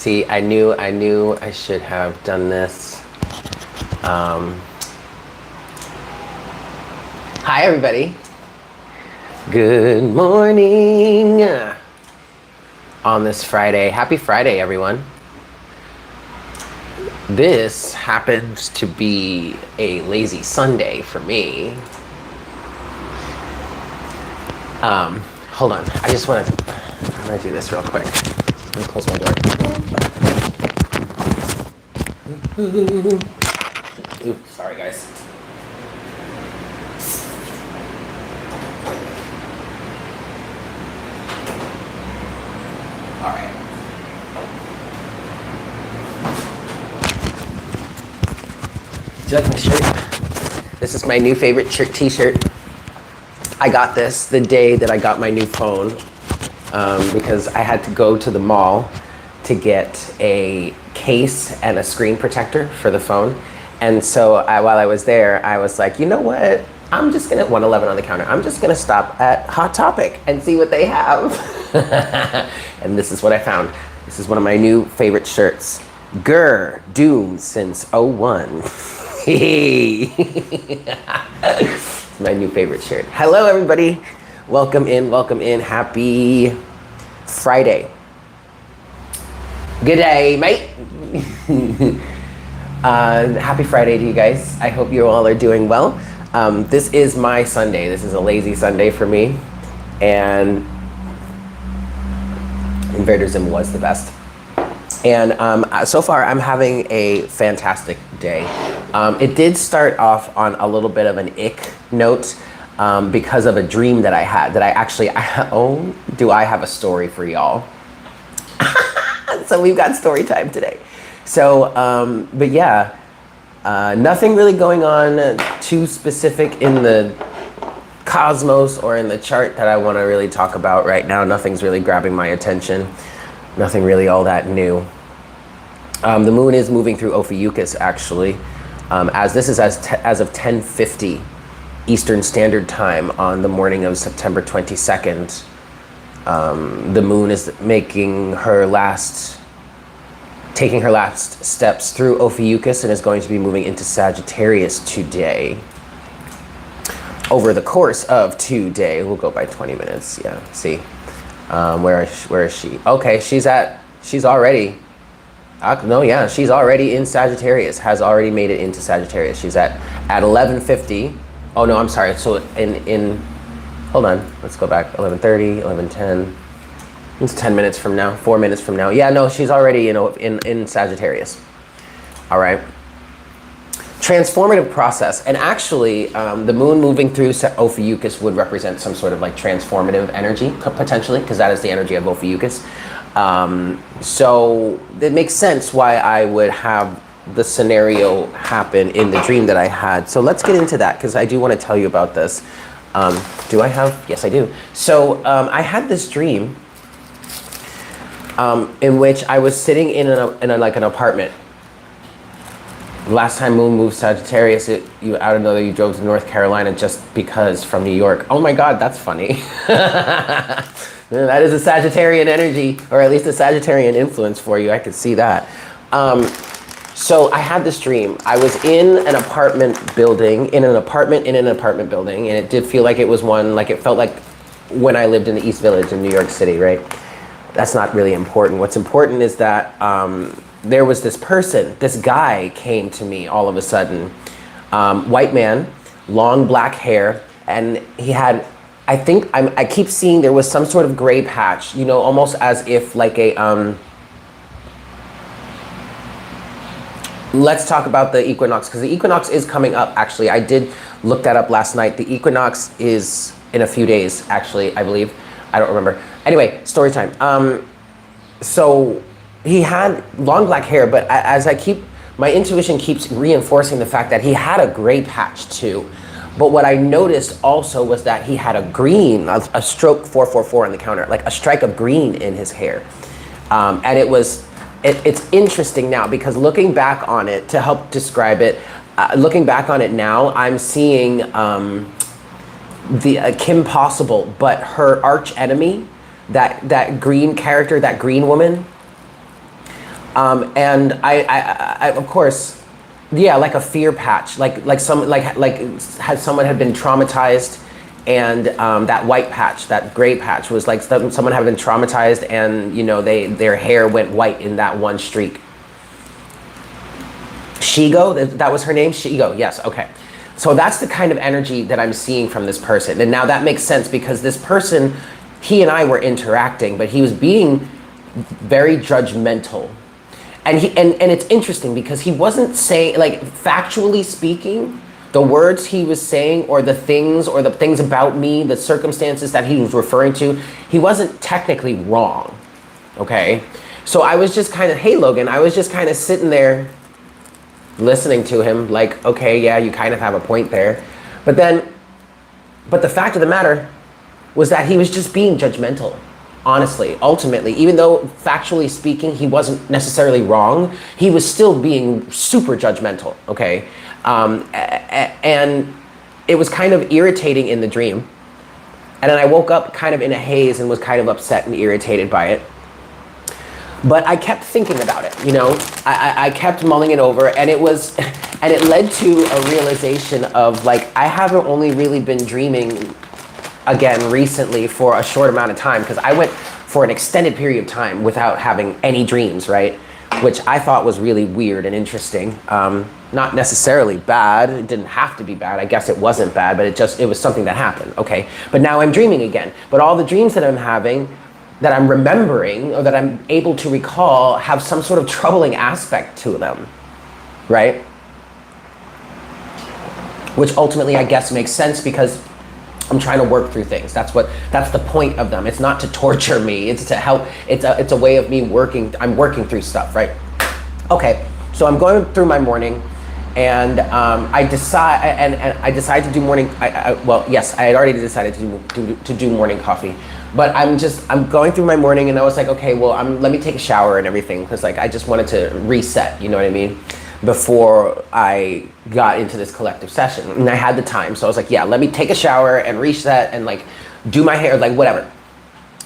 See, I knew I should have done this. Hi, everybody. Good morning on this Friday. Happy Friday, everyone. This happens to be a lazy Sunday for me. Hold on. I'm gonna do this real quick. Let me close my door. Oops, sorry guys. All right. Do you like my shirt? This is my new favorite t-shirt. I got this the day that I got my new phone because I had to go to the mall to get a case and a screen protector for the phone. And so while I was there, I was like, you know what? I'm just gonna, 111 on the counter, I'm just gonna stop at Hot Topic and see what they have. And this is what I found. This is one of my new favorite shirts. Grr, doomed since '01. My new favorite shirt. Hello, everybody. Welcome in. Happy Friday. Good day, mate. Happy Friday to you guys. I hope you all are doing well. This is my Sunday. This is a lazy Sunday for me. And Inverterism was the best. And so far, I'm having a fantastic day. It did start off on a little bit of an ick note because of a dream that I had that do I have a story for y'all? So we've got story time today. So, but yeah, nothing really going on too specific in the cosmos or in the chart that I want to really talk about right now. Nothing's really grabbing my attention. Nothing really all that new. The moon is moving through Ophiuchus actually, as this is as of 10:50 Eastern Standard Time on the morning of September 22nd. The moon is taking her last steps through Ophiuchus and is going to be moving into Sagittarius today. Over the course of today, we'll go by 20 minutes. Yeah, see, where is she? Okay, she's already in Sagittarius. Has already made it into Sagittarius. She's at 11:50. Oh no, I'm sorry. So hold on, let's go back. 11:30, 11:10. It's 10 minutes from now, 4 minutes from now. Yeah, no, she's already in Sagittarius. All right. Transformative process. And actually, the moon moving through Ophiuchus would represent some sort of like transformative energy, potentially, because that is the energy of Ophiuchus. So it makes sense why I would have the scenario happen in the dream that I had. So let's get into that, because I do want to tell you about this. Do I have? Yes, I do. So I had this dream in which I was sitting in an apartment. Last time moon moved Sagittarius, I don't know that you drove to North Carolina just because from New York. Oh my God, that's funny. That is a Sagittarian energy, or at least a Sagittarian influence for you. I could see that. So I had this dream. I was in an apartment building, in an apartment building, and it did feel like it was one, like it felt like when I lived in the East Village in New York City, right? That's not really important. What's important is that there was this person, this guy came to me all of a sudden. White man, long black hair, and he had, I keep seeing there was some sort of gray patch, almost as if like a, let's talk about the equinox, because the equinox is coming up, actually. I did look that up last night. The equinox is in a few days, actually, I believe. I don't remember. Anyway, story time. So he had long black hair, but my intuition keeps reinforcing the fact that he had a gray patch too. But what I noticed also was that he had a stroke 444 on the counter, like a strike of green in his hair. And it's interesting now because looking back on it, to help describe it, looking back on it now, I'm seeing the Kim Possible, but her arch enemy, that green character, that green woman, And I of course, yeah, like a fear patch, like had someone had been traumatized, and that white patch, that gray patch, was like someone had been traumatized, and you know their hair went white in that one streak. Shigo, that was her name? Shigo, yes, okay. So that's the kind of energy that I'm seeing from this person. And now that makes sense because this person, he and I were interacting, but he was being very judgmental. And it's interesting because he wasn't saying, like, factually speaking, the words he was saying or the things about me, the circumstances that he was referring to, he wasn't technically wrong, okay? So I was just kind of, hey Logan, I was just kind of sitting there listening to him like, okay, yeah, you kind of have a point there. But the fact of the matter was that he was just being judgmental, honestly, ultimately. Even though factually speaking, he wasn't necessarily wrong, he was still being super judgmental, okay? And it was kind of irritating in the dream. And then I woke up kind of in a haze and was kind of upset and irritated by it. But I kept thinking about it, you know, I kept mulling it over, and it led to a realization of, like, I haven't only really been dreaming again recently for a short amount of time, because I went for an extended period of time without having any dreams, right? Which I thought was really weird and interesting. Not necessarily bad, it didn't have to be bad, I guess it wasn't bad, but it was something that happened, okay? But now I'm dreaming again. But all the dreams that I'm having, that I'm remembering, or that I'm able to recall, have some sort of troubling aspect to them, right? Which ultimately I guess makes sense because I'm trying to work through things. That's the point of them. It's not to torture me, it's to help, it's a way of me I'm working through stuff, right? Okay, so I'm going through my morning, and I decide to do morning, well, yes, I had already decided to do morning coffee. But I'm going through my morning, and I was like, okay, well, let me take a shower and everything, because, like, I just wanted to reset, you know what I mean, before I got into this collective session. And I had the time, so I was like, yeah, let me take a shower and reset and, like, do my hair, like, whatever.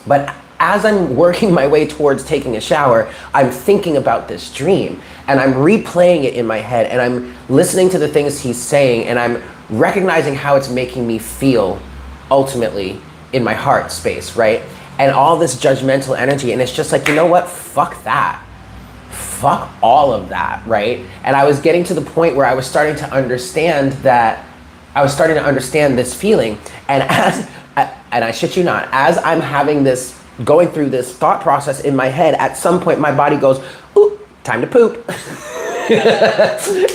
But as I'm working my way towards taking a shower, I'm thinking about this dream, and I'm replaying it in my head, and I'm listening to the things he's saying, and I'm recognizing how it's making me feel ultimately in my heart space, right? And all this judgmental energy, and it's just like, you know what? Fuck that. Fuck all of that, right? And I was getting to the point where I was starting to understand this feeling, and I shit you not, as I'm having this, going through this thought process in my head, at some point my body goes, ooh, time to poop.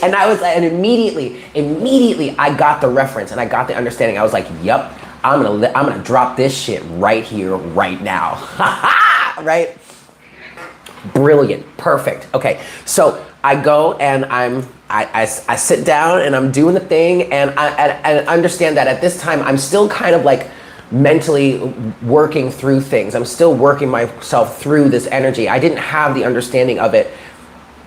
And immediately I got the reference and I got the understanding. I was like, yep, I'm gonna drop this shit right here, right now. Right? Brilliant, perfect. Okay, so I go and I sit down and I'm doing the thing, and I understand that at this time I'm still kind of like mentally working through things. I'm still working myself through this energy. I didn't have the understanding of it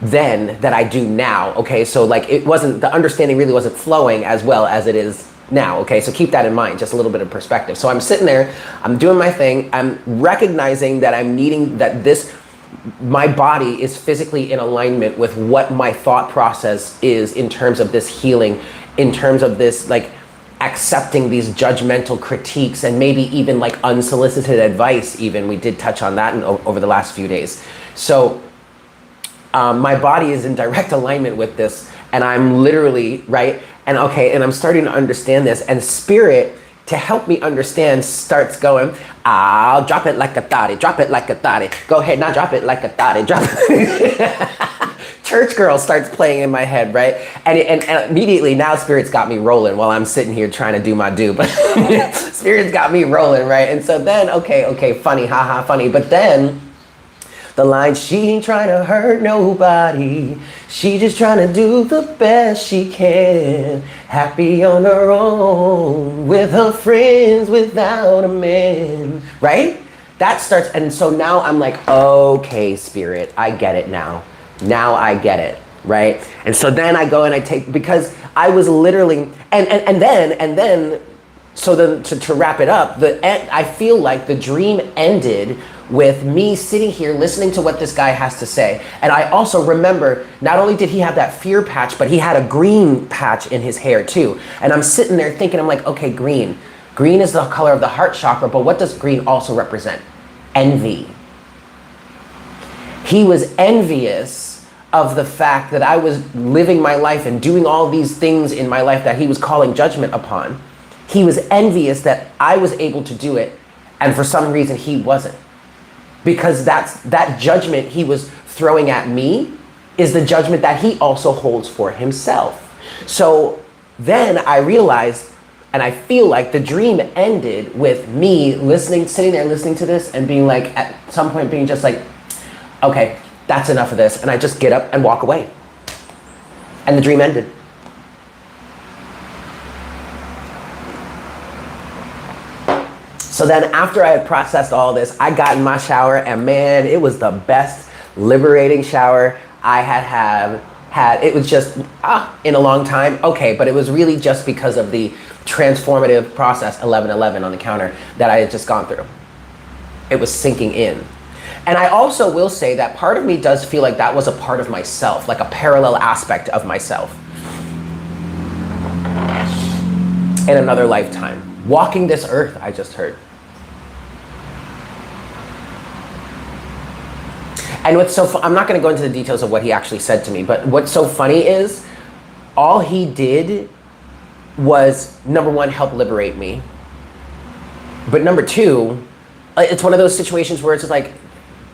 then that I do now. Okay, so like the understanding really wasn't flowing as well as it is now. Okay, so keep that in mind, just a little bit of perspective. So I'm sitting there, I'm doing my thing, I'm recognizing that my body is physically in alignment with what my thought process is in terms of this healing, in terms of this like accepting these judgmental critiques and maybe even like unsolicited advice even. We did touch on that over the last few days. So my body is in direct alignment with this, and I'm literally, right? And okay, and I'm starting to understand this, and spirit, to help me understand, starts going, I'll drop it like a thotty, drop it like a thotty. Go ahead, now drop it like a thotty, drop it. Church Girl starts playing in my head, right? And immediately now Spirit's got me rolling while I'm sitting here trying to do my do, but Spirit's got me rolling, right? And so then, okay, funny, haha, funny. But then the line, she ain't trying to hurt nobody. She just trying to do the best she can. Happy on her own, with her friends, without a man, right? That starts, and so now I'm like, okay, Spirit, I get it now. Now I get it, right? And so then I go and I take, because I was literally, and then, so then to wrap it up, I feel like the dream ended with me sitting here listening to what this guy has to say. And I also remember, not only did he have that fear patch, but he had a green patch in his hair too. And I'm sitting there thinking, I'm like, okay, green. Green is the color of the heart chakra, but what does green also represent? Envy. He was envious of the fact that I was living my life and doing all these things in my life that he was calling judgment upon. He was envious that I was able to do it, and for some reason he wasn't. Because that judgment he was throwing at me is the judgment that he also holds for himself. So then I realized, and I feel like the dream ended with me sitting there listening to this and being like, at some point being just like, okay, that's enough of this. And I just get up and walk away. And the dream ended. So then after I had processed all this, I got in my shower, and man, it was the best liberating shower I had. It was just, in a long time. Okay, but it was really just because of the transformative process, 1111 on the counter, that I had just gone through. It was sinking in. And I also will say that part of me does feel like that was a part of myself, like a parallel aspect of myself in another lifetime. Walking this earth, I just heard. And what's so I'm not going to go into the details of what he actually said to me, but what's so funny is all he did was, number one, help liberate me. But number two, it's one of those situations where it's like,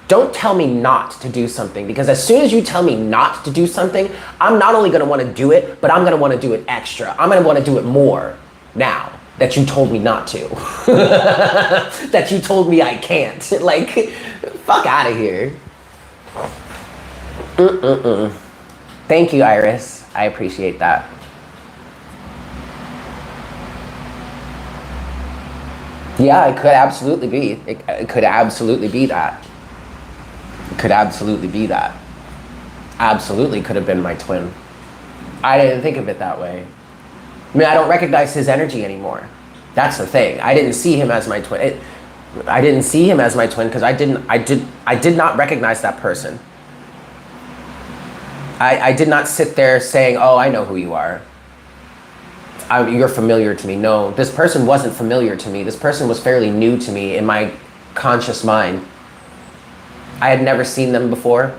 don't tell me not to do something, because as soon as you tell me not to do something, I'm not only going to want to do it, but I'm going to want to do it extra. I'm going to want to do it more now that you told me not to. That you told me I can't. Like, fuck out of here. Thank you, Iris. I appreciate that. Yeah, it could absolutely be. It could absolutely be that. It could absolutely be that. Absolutely could have been my twin. I didn't think of it that way. I mean, I don't recognize his energy anymore. That's the thing. I didn't see him as my twin. I didn't see him as my twin because I did not recognize that person. I did not sit there saying, oh, I know who you are. You're familiar to me. No, this person wasn't familiar to me. This person was fairly new to me in my conscious mind. I had never seen them before.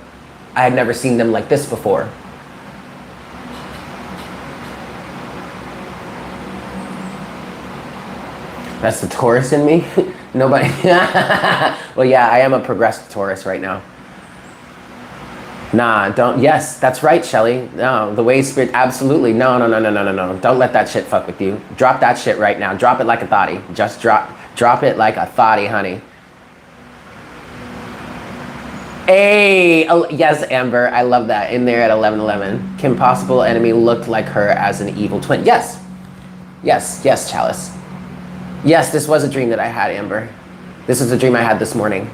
I had never seen them like this before. That's the Taurus in me? Nobody. Well, yeah, I am a progressed Taurus right now. Nah, don't. Yes, that's right, Shelly. No, the way spirit, absolutely. No. Don't let that shit fuck with you. Drop that shit right now. Drop it like a thotty. Just drop it like a thotty, honey. Hey, yes, Amber, I love that. In there at 11:11. Kim Possible Enemy looked like her as an evil twin. Yes, Chalice. Yes, this was a dream that I had, Amber. This is a dream I had this morning.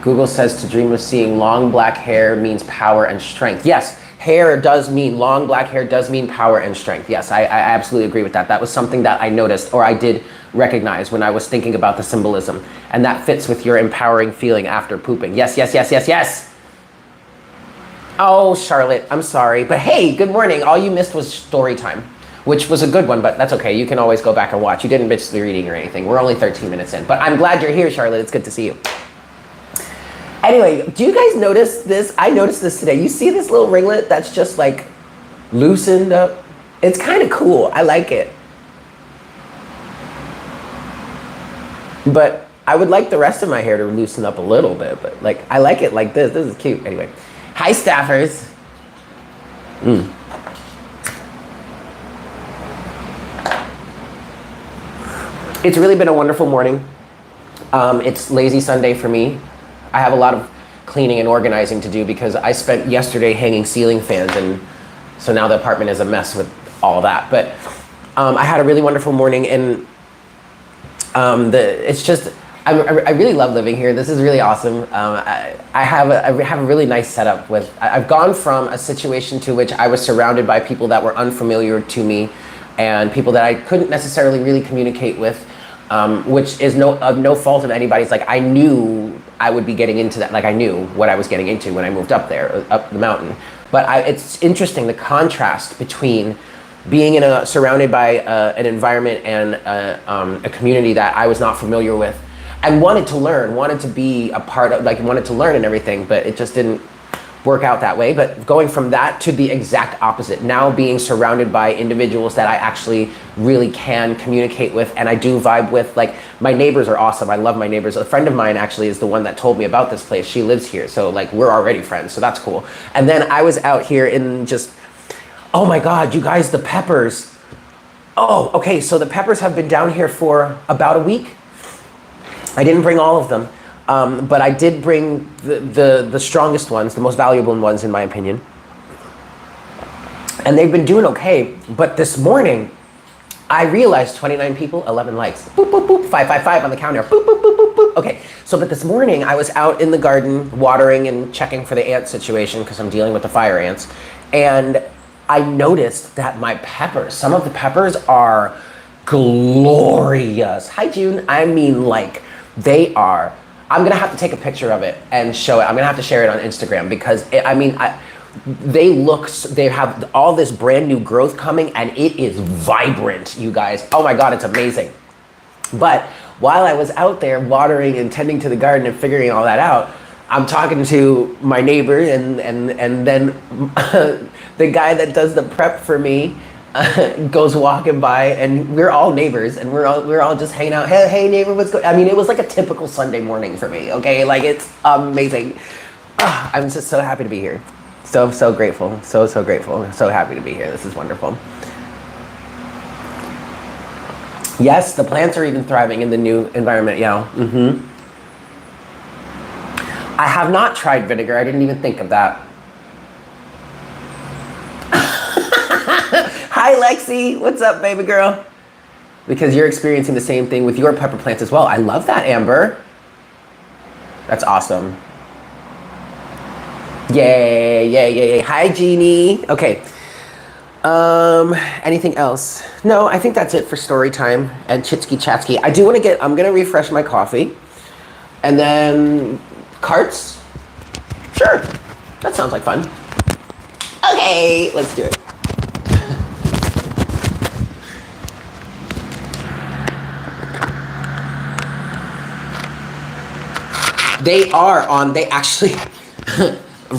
Google says to dream of seeing long black hair means power and strength. Yes, long black hair does mean power and strength. Yes, I absolutely agree with that. That was something that I noticed, or I did recognize when I was thinking about the symbolism. And that fits with your empowering feeling after pooping. Yes. Oh, Charlotte, I'm sorry. But hey, good morning. All you missed was story time, which was a good one, but that's okay. You can always go back and watch. You didn't miss the reading or anything. We're only 13 minutes in, but I'm glad you're here, Charlotte. It's good to see you. Anyway, do you guys notice this? I noticed this today. You see this little ringlet that's just like loosened up? It's kind of cool. I like it. But I would like the rest of my hair to loosen up a little bit, but like, I like it like this. This is cute. Anyway, hi, staffers. It's really been a wonderful morning. It's lazy Sunday for me. I have a lot of cleaning and organizing to do because I spent yesterday hanging ceiling fans, and so now the apartment is a mess with all that. But I had a really wonderful morning, and it's just, I really love living here. This is really awesome. I have a really nice setup with, I've gone from a situation to which I was surrounded by people that were unfamiliar to me and people that I couldn't necessarily really communicate with, which is no fault of anybody's. Like, I knew I would be getting into that. Like I knew what I was getting into when I moved up there, up the mountain. But it's interesting, the contrast between being surrounded by an environment and a community that I was not familiar with, and wanted to learn, wanted to be a part of, like wanted to learn and everything, but it just didn't work out that way. But going from that to the exact opposite, now being surrounded by individuals that I actually really can communicate with and I do vibe with. Like my neighbors are awesome. I love my neighbors. A friend of mine actually is the one that told me about this place. She lives here, so like we're already friends, so that's cool. And then I was out here in just, oh my God, you guys, the peppers. Oh, okay, so the peppers have been down here for about a week. I didn't bring all of them. But I did bring the strongest ones, the most valuable ones in my opinion. And they've been doing okay. But this morning, I realized 29 people, 11 likes. Boop, boop, boop, 555 on the counter. Boop, boop, boop, boop, boop. Okay, so but this morning I was out in the garden watering and checking for the ant situation because I'm dealing with the fire ants. And I noticed that my peppers, some of the peppers are glorious. Hi, June. I mean, like, they are. I'm gonna have to take a picture of it and show it. I'm gonna have to share it on Instagram because they have all this brand new growth coming and it is vibrant, you guys. Oh my God, it's amazing. But while I was out there watering and tending to the garden and figuring all that out, I'm talking to my neighbor and then the guy that does the prep for me goes walking by, and we're all neighbors, and we're all just hanging out. Hey neighbor, what's going? I mean, it was like a typical Sunday morning for me. Okay, like it's amazing. I'm just so happy to be here. So grateful. So grateful. So happy to be here. This is wonderful. Yes, the plants are even thriving in the new environment. Yeah. Mm-hmm. I have not tried vinegar. I didn't even think of that. Hi, Lexi. What's up, baby girl? Because you're experiencing the same thing with your pepper plants as well. I love that, Amber. That's awesome. Yay. Hi, Jeannie. Okay. Anything else? No, I think that's it for story time and chitsky chatsky. I'm going to refresh my coffee. And then carts? Sure. That sounds like fun. Okay, let's do it. They actually,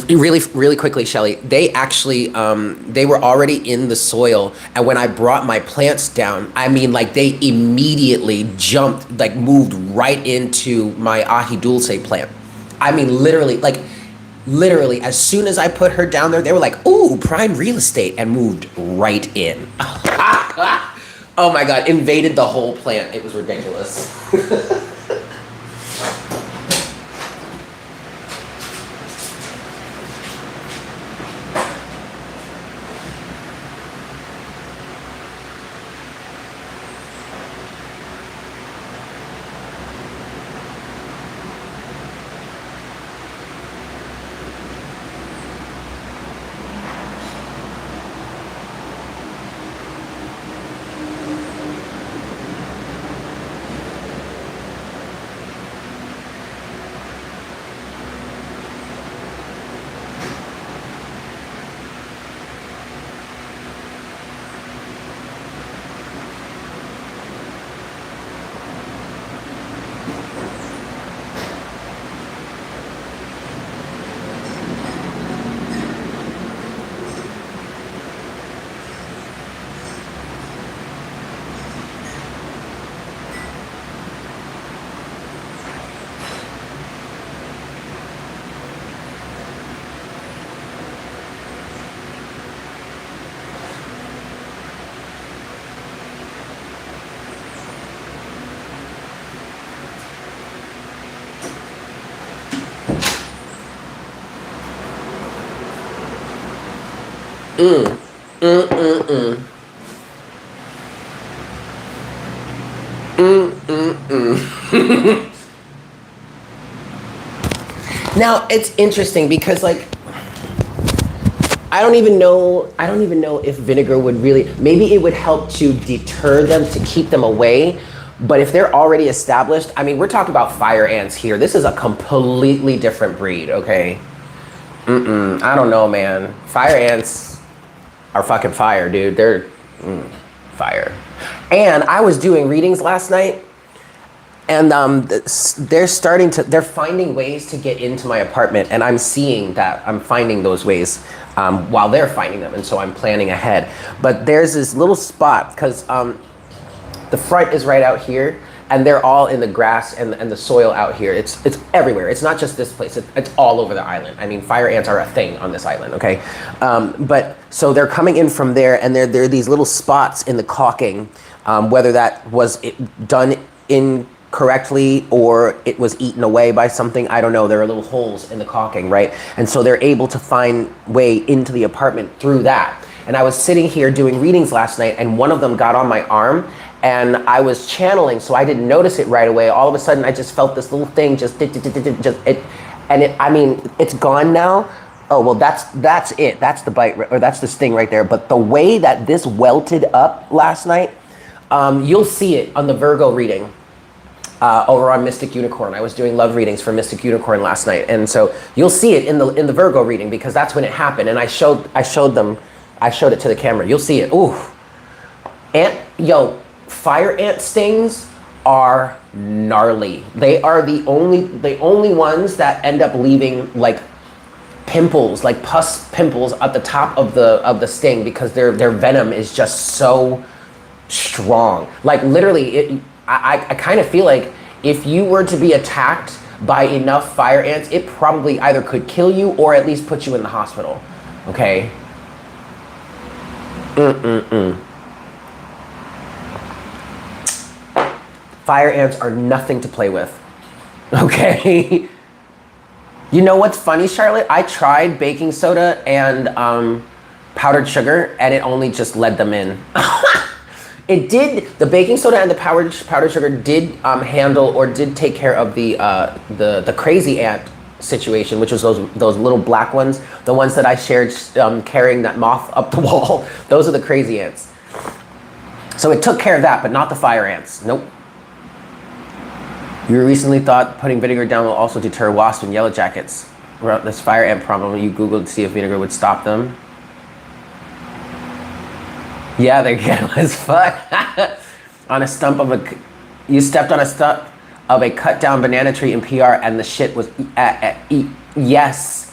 really quickly, Shelly, they actually, they were already in the soil. And when I brought my plants down, I mean, like they immediately jumped, like moved right into my ahi dulce plant. I mean, literally, as soon as I put her down there, they were like, ooh, prime real estate, and moved right in. Oh my God, invaded the whole plant. It was ridiculous. Now it's interesting because like I don't even know if vinegar would really, maybe it would help to deter them, to keep them away. But if they're already established, I mean, we're talking about fire ants here. This is a completely different breed, okay? I don't know, man. Fire ants are fucking fire, dude. They're fire. And I was doing readings last night, and they're finding ways to get into my apartment, and I'm seeing that I'm finding those ways while they're finding them, and so I'm planning ahead. But there's this little spot, because the front is right out here, and they're all in the grass and the soil out here. It's everywhere. It's not just this place. It's all over the island. I mean, fire ants are a thing on this island, okay? But so they're coming in from there, and there are these little spots in the caulking, whether that was done incorrectly or it was eaten away by something, I don't know. There are little holes in the caulking, right? And so they're able to find way into the apartment through that. And I was sitting here doing readings last night, and one of them got on my arm, and I was channeling, so I didn't notice it right away. All of a sudden, I just felt this little thing I mean, it's gone now. Oh, well, that's it. That's the bite, or that's the sting right there. But the way that this welted up last night, you'll see it on the Virgo reading over on Mystic Unicorn. I was doing love readings for Mystic Unicorn last night, and so you'll see it in the Virgo reading, because that's when it happened. And I showed it to the camera. You'll see it. Ooh, fire ant stings are gnarly. They are the only ones that end up leaving like pimples, like pus pimples at the top of the sting, because their venom is just so strong. Like literally, I kind of feel like if you were to be attacked by enough fire ants, it probably either could kill you or at least put you in the hospital. Okay. Fire ants are nothing to play with, okay? You know what's funny, Charlotte? I tried baking soda and powdered sugar, and it only just led them in. The baking soda and the powdered sugar did handle or did take care of the crazy ant situation, which was those little black ones, the ones that I shared carrying that moth up the wall. Those are the crazy ants. So it took care of that, but not the fire ants. Nope. You recently thought putting vinegar down will also deter wasps and yellow jackets. Well, this fire ant problem, you Googled to see if vinegar would stop them. Yeah, they're ghetto as fuck. You stepped on a stump of a cut down banana tree in PR, and the shit was, yes,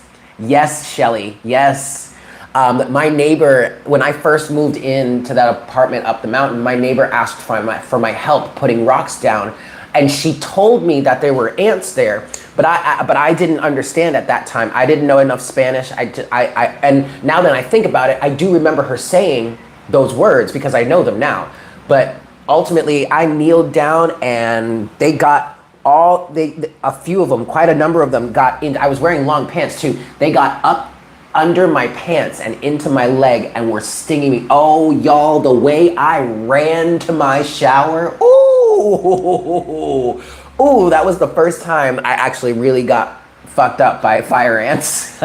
Shelly, yes. My neighbor, when I first moved into that apartment up the mountain, my neighbor asked for my help putting rocks down. And she told me that there were ants there, but I didn't understand at that time. I didn't know enough Spanish. And now that I think about it, I do remember her saying those words because I know them now. But ultimately, I kneeled down, and they got a few of them, quite a number of them got in. I was wearing long pants too. They got up under my pants and into my leg and were stinging me. Oh, y'all, the way I ran to my shower. Ooh, that was the first time I actually really got fucked up by fire ants.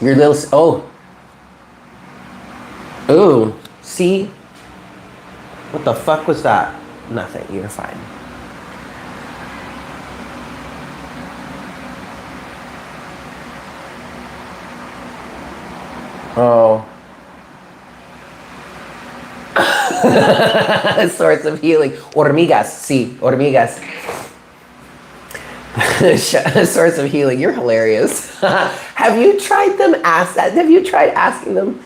Your little, ooh, see? What the fuck was that? Nothing, you're fine. Oh. Source of healing. Hormigas, sí, hormigas. Source of healing. You're hilarious. Have you tried them? Have you tried asking them?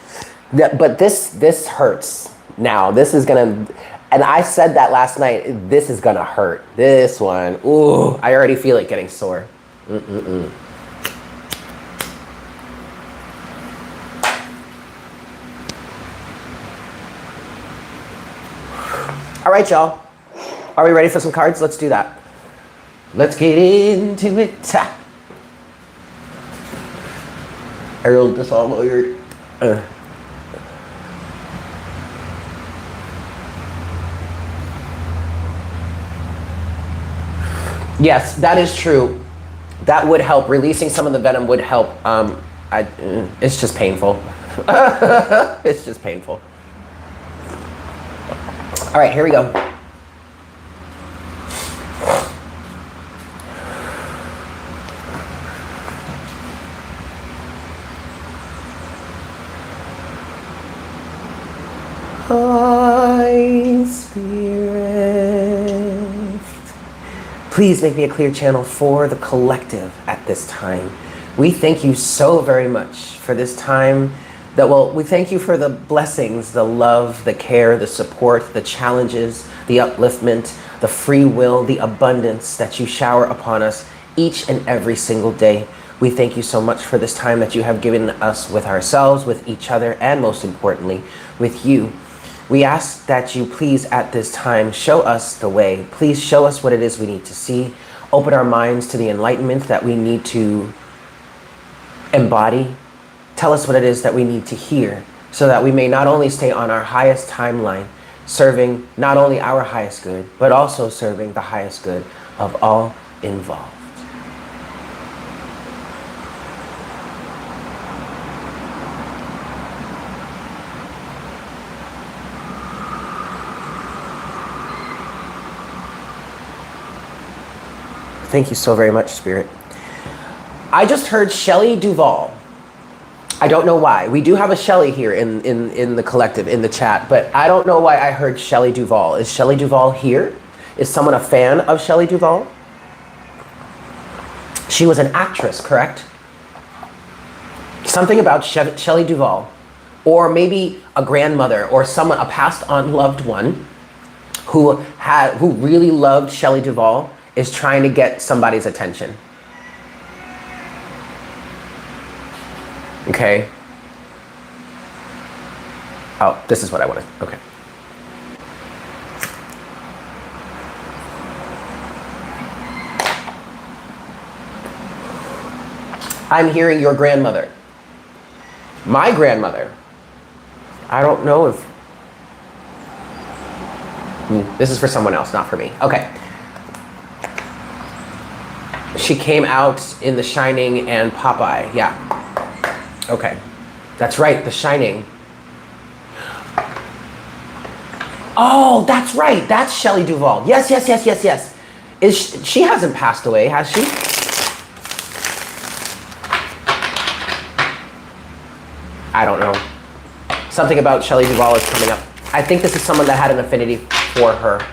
But this hurts. Now this is gonna, and I said that last night. This is gonna hurt. This one. Ooh, I already feel it getting sore. All right, y'all. Are we ready for some cards? Let's do that. Let's get into it. I rolled this all weird. Yes, that is true. That would help. Releasing some of the venom would help. It's just painful. It's just painful. All right, here we go. Hi, Spirit. Please make me a clear channel for the collective at this time. We thank you so very much for this time. We thank you for the blessings, the love, the care, the support, the challenges, the upliftment, the free will, the abundance that you shower upon us each and every single day. We thank you so much for this time that you have given us with ourselves, with each other, and most importantly, with you. We ask that you please at this time show us the way. Please show us what it is we need to see. Open our minds to the enlightenment that we need to embody. Tell us what it is that we need to hear so that we may not only stay on our highest timeline, serving not only our highest good, but also serving the highest good of all involved. Thank you so very much, Spirit. I just heard Shelley Duvall. I don't know why. We do have a Shelley here in the collective, in the chat, but I don't know why I heard Shelley Duvall. Is Shelley Duvall here? Is someone a fan of Shelley Duvall? She was an actress, correct? Something about Shelley Duvall, or maybe a grandmother or someone, a passed on loved one who really loved Shelley Duvall is trying to get somebody's attention. Okay. Oh, this is what I wanted. Okay. I'm hearing your grandmother. My grandmother. I don't know if... This is for someone else, not for me. Okay. She came out in The Shining and Popeye. Yeah. Okay. That's right, The Shining. Oh, that's right. That's Shelley Duvall. Yes. She hasn't passed away, has she? I don't know. Something about Shelley Duvall is coming up. I think this is someone that had an affinity for her.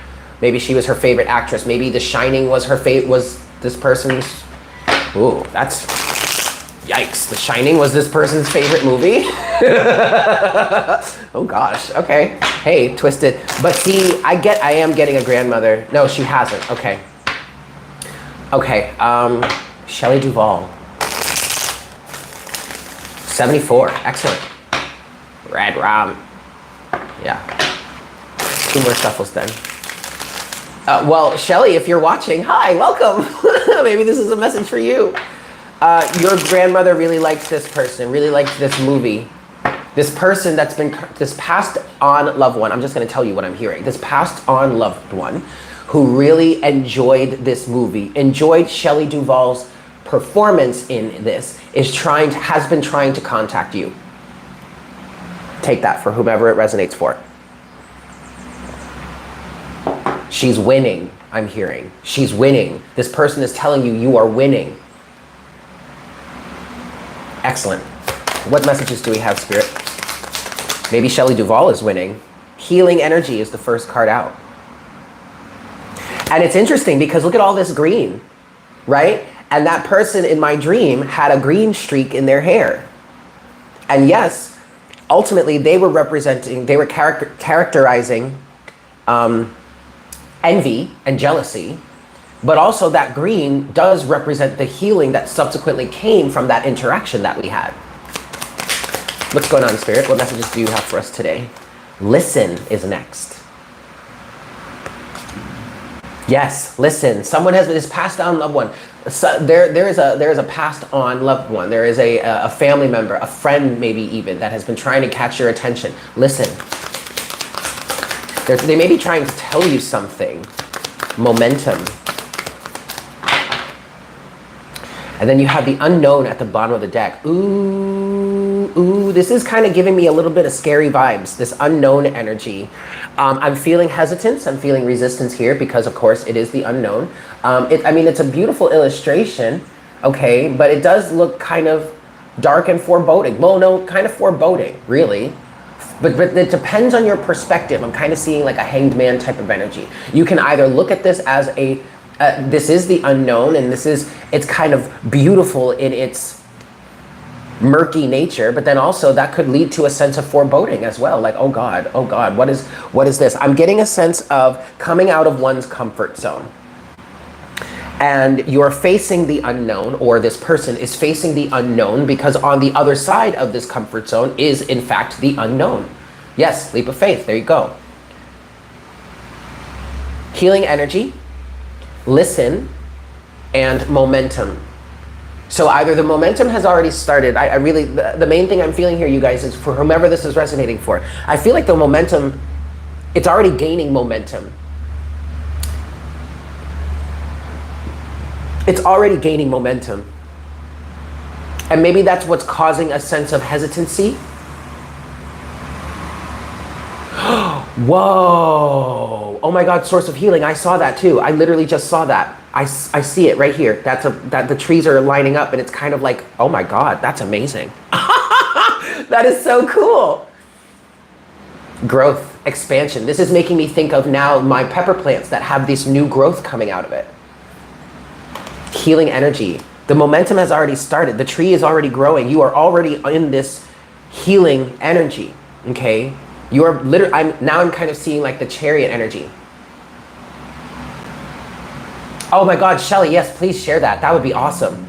Maybe she was her favorite actress. Maybe The Shining was her was this person's... Ooh, that's... Yikes. The Shining was this person's favorite movie? Oh gosh, okay. Hey, twisted. But see, I am getting a grandmother. No, she hasn't. Okay. Okay, Shelley Duvall. 74, excellent. Red rum. Yeah. 2 more shuffles then. Well, Shelley, if you're watching, hi, welcome. Maybe this is a message for you. Your grandmother really liked this person, really liked this movie. This person that's been, this passed on loved one, I'm just gonna tell you what I'm hearing. This passed on loved one who really enjoyed this movie, enjoyed Shelley Duvall's performance in this, has been trying to contact you. Take that for whomever it resonates for. She's winning, I'm hearing. She's winning. This person is telling you you are winning. Excellent. What messages do we have, Spirit? Maybe Shelley Duvall is winning. Healing energy is the first card out. And it's interesting because look at all this green, right? And that person in my dream had a green streak in their hair. And yes, ultimately they were characterizing envy and jealousy, but also that green does represent the healing that subsequently came from that interaction that we had. What's going on, Spirit? What messages do you have for us today? Listen is next. Yes, listen. Someone has this passed on loved one. So there is a passed on loved one. There is a family member, a friend maybe even, that has been trying to catch your attention. Listen. They may be trying to tell you something. Momentum. And then you have the unknown at the bottom of the deck. Ooh. Ooh, this is kind of giving me a little bit of scary vibes, this unknown energy. I'm feeling hesitance, I'm feeling resistance here because of course it is the unknown. I mean, it's a beautiful illustration, okay, but it does look kind of dark and foreboding. Well, no, kind of foreboding, really. But it depends on your perspective. I'm kind of seeing like a hanged man type of energy. You can either look at this as this is the unknown, and it's kind of beautiful in its murky nature, but then also that could lead to a sense of foreboding as well. Like, oh God, what is this? I'm getting a sense of coming out of one's comfort zone. And you're facing the unknown, or this person is facing the unknown, because on the other side of this comfort zone is in fact the unknown. Yes, leap of faith, there you go. Healing energy, listen, and momentum. So either the momentum has already started. I really, the main thing I'm feeling here, you guys, is for whomever this is resonating for, I feel like the momentum, it's already gaining momentum. It's already gaining momentum. And maybe that's what's causing a sense of hesitancy. Whoa. Oh my God, source of healing. I saw that too. I literally just saw that. I see it right here. That the trees are lining up, and it's kind of like, oh my God, that's amazing. That is so cool. Growth, expansion. This is making me think of now my pepper plants that have this new growth coming out of it. Healing energy. The momentum has already started. The tree is already growing. You are already in this healing energy. Okay? You are literally, I'm kind of seeing like the chariot energy. Oh my God, Shelly, yes, please share that. That would be awesome.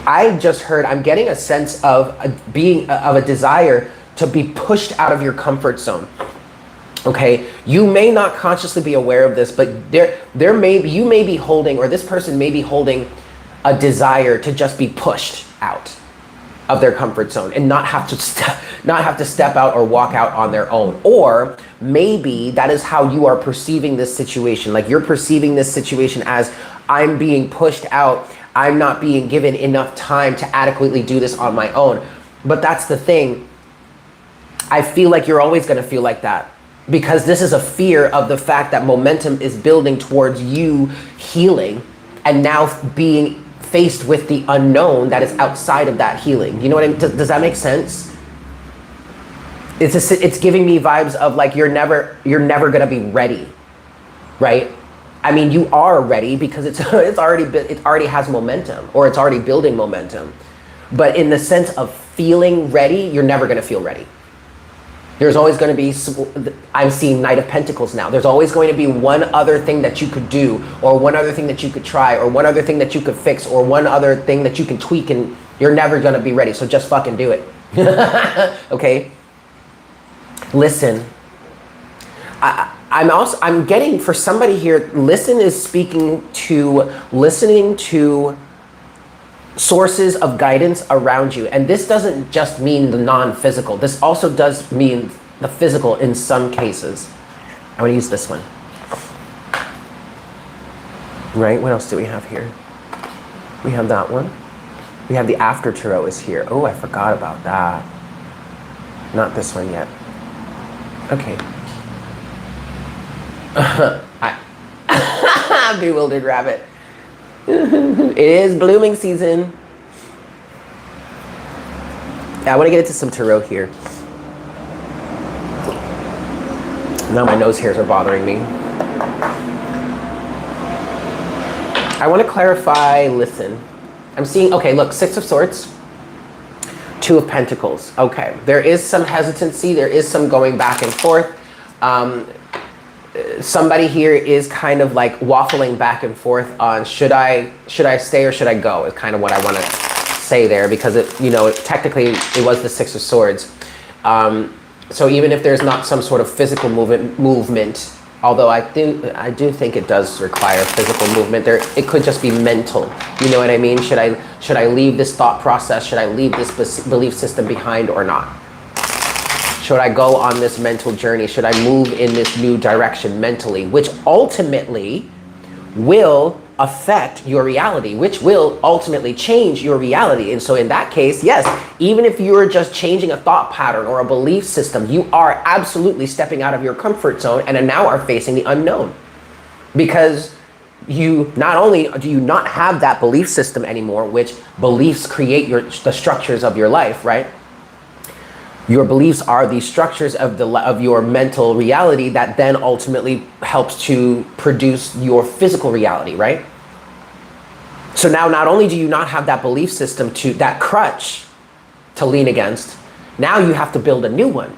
I just heard, I'm getting a sense of a desire to be pushed out of your comfort zone. Okay, you may not consciously be aware of this, but you may be holding, or this person may be holding a desire to just be pushed out of their comfort zone and not have to step out or walk out on their own. Or maybe that is how you are perceiving this situation. Like you're perceiving this situation as, I'm being pushed out. I'm not being given enough time to adequately do this on my own. But that's the thing. I feel like you're always going to feel like that, because this is a fear of the fact that momentum is building towards you healing and now being faced with the unknown that is outside of that healing. You know what I mean? Does that make sense? It's giving me vibes of like you're never gonna be ready, right? I mean, you are ready because it already has momentum, or it's already building momentum. But in the sense of feeling ready, you're never gonna feel ready. There's always going to be, I'm seeing Knight of Pentacles now. There's always going to be one other thing that you could do, or one other thing that you could try, or one other thing that you could fix, or one other thing that you can tweak, and you're never going to be ready. So just fucking do it. Okay? Listen. I'm getting, for somebody here, listen is listening to sources of guidance around you. And this doesn't just mean the non-physical. This also does mean the physical in some cases. I want to use this one. Right, what else do we have here? We have that one. We have the A.fter tarot is here. Oh, I forgot about that. Not this one yet. Okay. Bewildered rabbit. It is blooming season. Yeah, I want to get into some tarot here. Now my nose hairs are bothering me. I want to clarify, listen. I'm seeing, okay, look, Six of Swords, Two of Pentacles. Okay, there is some hesitancy. There is some going back and forth. Somebody here is kind of like waffling back and forth on should I stay or should I go, is kind of what I want to say there, because technically it was the Six of Swords. So even if there's not some sort of physical movement, although I do think it does require physical movement, it could just be mental. You know what I mean? Should I leave this thought process? Should I leave this belief system behind or not? Should I go on this mental journey? Should I move in this new direction mentally? Which ultimately will affect your reality, which will ultimately change your reality. And so in that case, yes, even if you're just changing a thought pattern or a belief system, you are absolutely stepping out of your comfort zone and now are facing the unknown. Because you not only do you not have that belief system anymore, which beliefs create the structures of your life, right? Your beliefs are the structures of your mental reality that then ultimately helps to produce your physical reality, right? So now not only do you not have that belief system, that crutch to lean against, now you have to build a new one.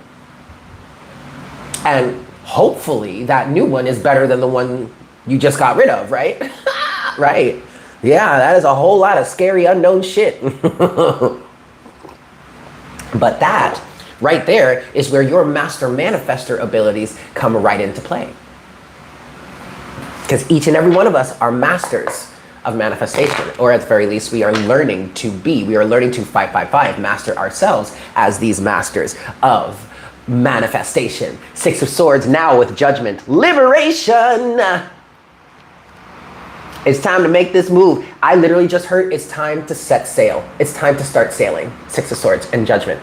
And hopefully that new one is better than the one you just got rid of, right? Right. Yeah, that is a whole lot of scary unknown shit. But that right there is where your master manifester abilities come right into play. Because each and every one of us are masters of manifestation, or at the very least, we are learning to be. We are learning to 555 master ourselves as these masters of manifestation. Six of Swords now with Judgment. Liberation! It's time to make this move. I literally just heard it's time to set sail. It's time to start sailing. Six of Swords and Judgment.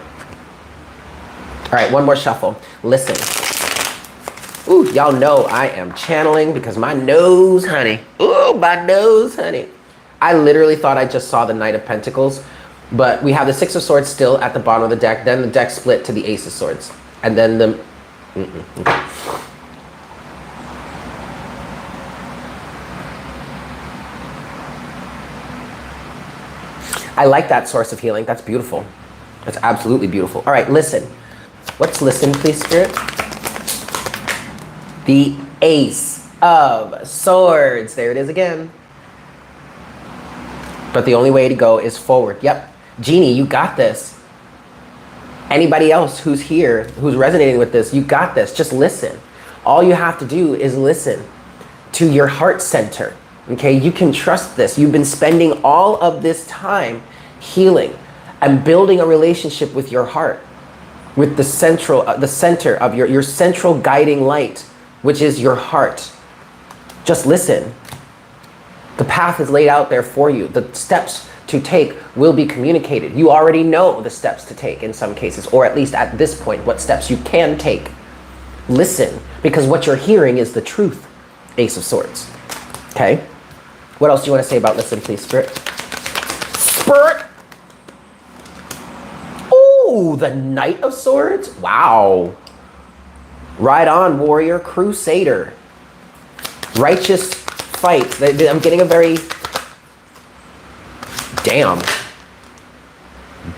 All right, one more shuffle. Listen. Ooh, y'all know I am channeling because my nose, honey. Ooh, my nose, honey. I literally thought I just saw the Knight of Pentacles, but we have the Six of Swords still at the bottom of the deck. Then the deck split to the Ace of Swords. And then the... Okay. I like that source of healing. That's beautiful. That's absolutely beautiful. All right, listen. Let's listen, please, Spirit. The Ace of Swords. There it is again. But the only way to go is forward. Yep. Jeannie, you got this. Anybody else who's here, who's resonating with this, you got this. Just listen. All you have to do is listen to your heart center. Okay, you can trust this. You've been spending all of this time healing and building a relationship with your heart, with the center of your central guiding light, which is your heart. Just listen. The path is laid out there for you. The steps to take will be communicated. You already know the steps to take in some cases, or at least at this point, what steps you can take. Listen, because what you're hearing is the truth. Ace of Swords. Okay? What else do you want to say about listen, please, Spirit? Spirit! Ooh, the Knight of Swords? Wow. Right on, warrior, crusader. Righteous fight. I'm getting a very... Damn.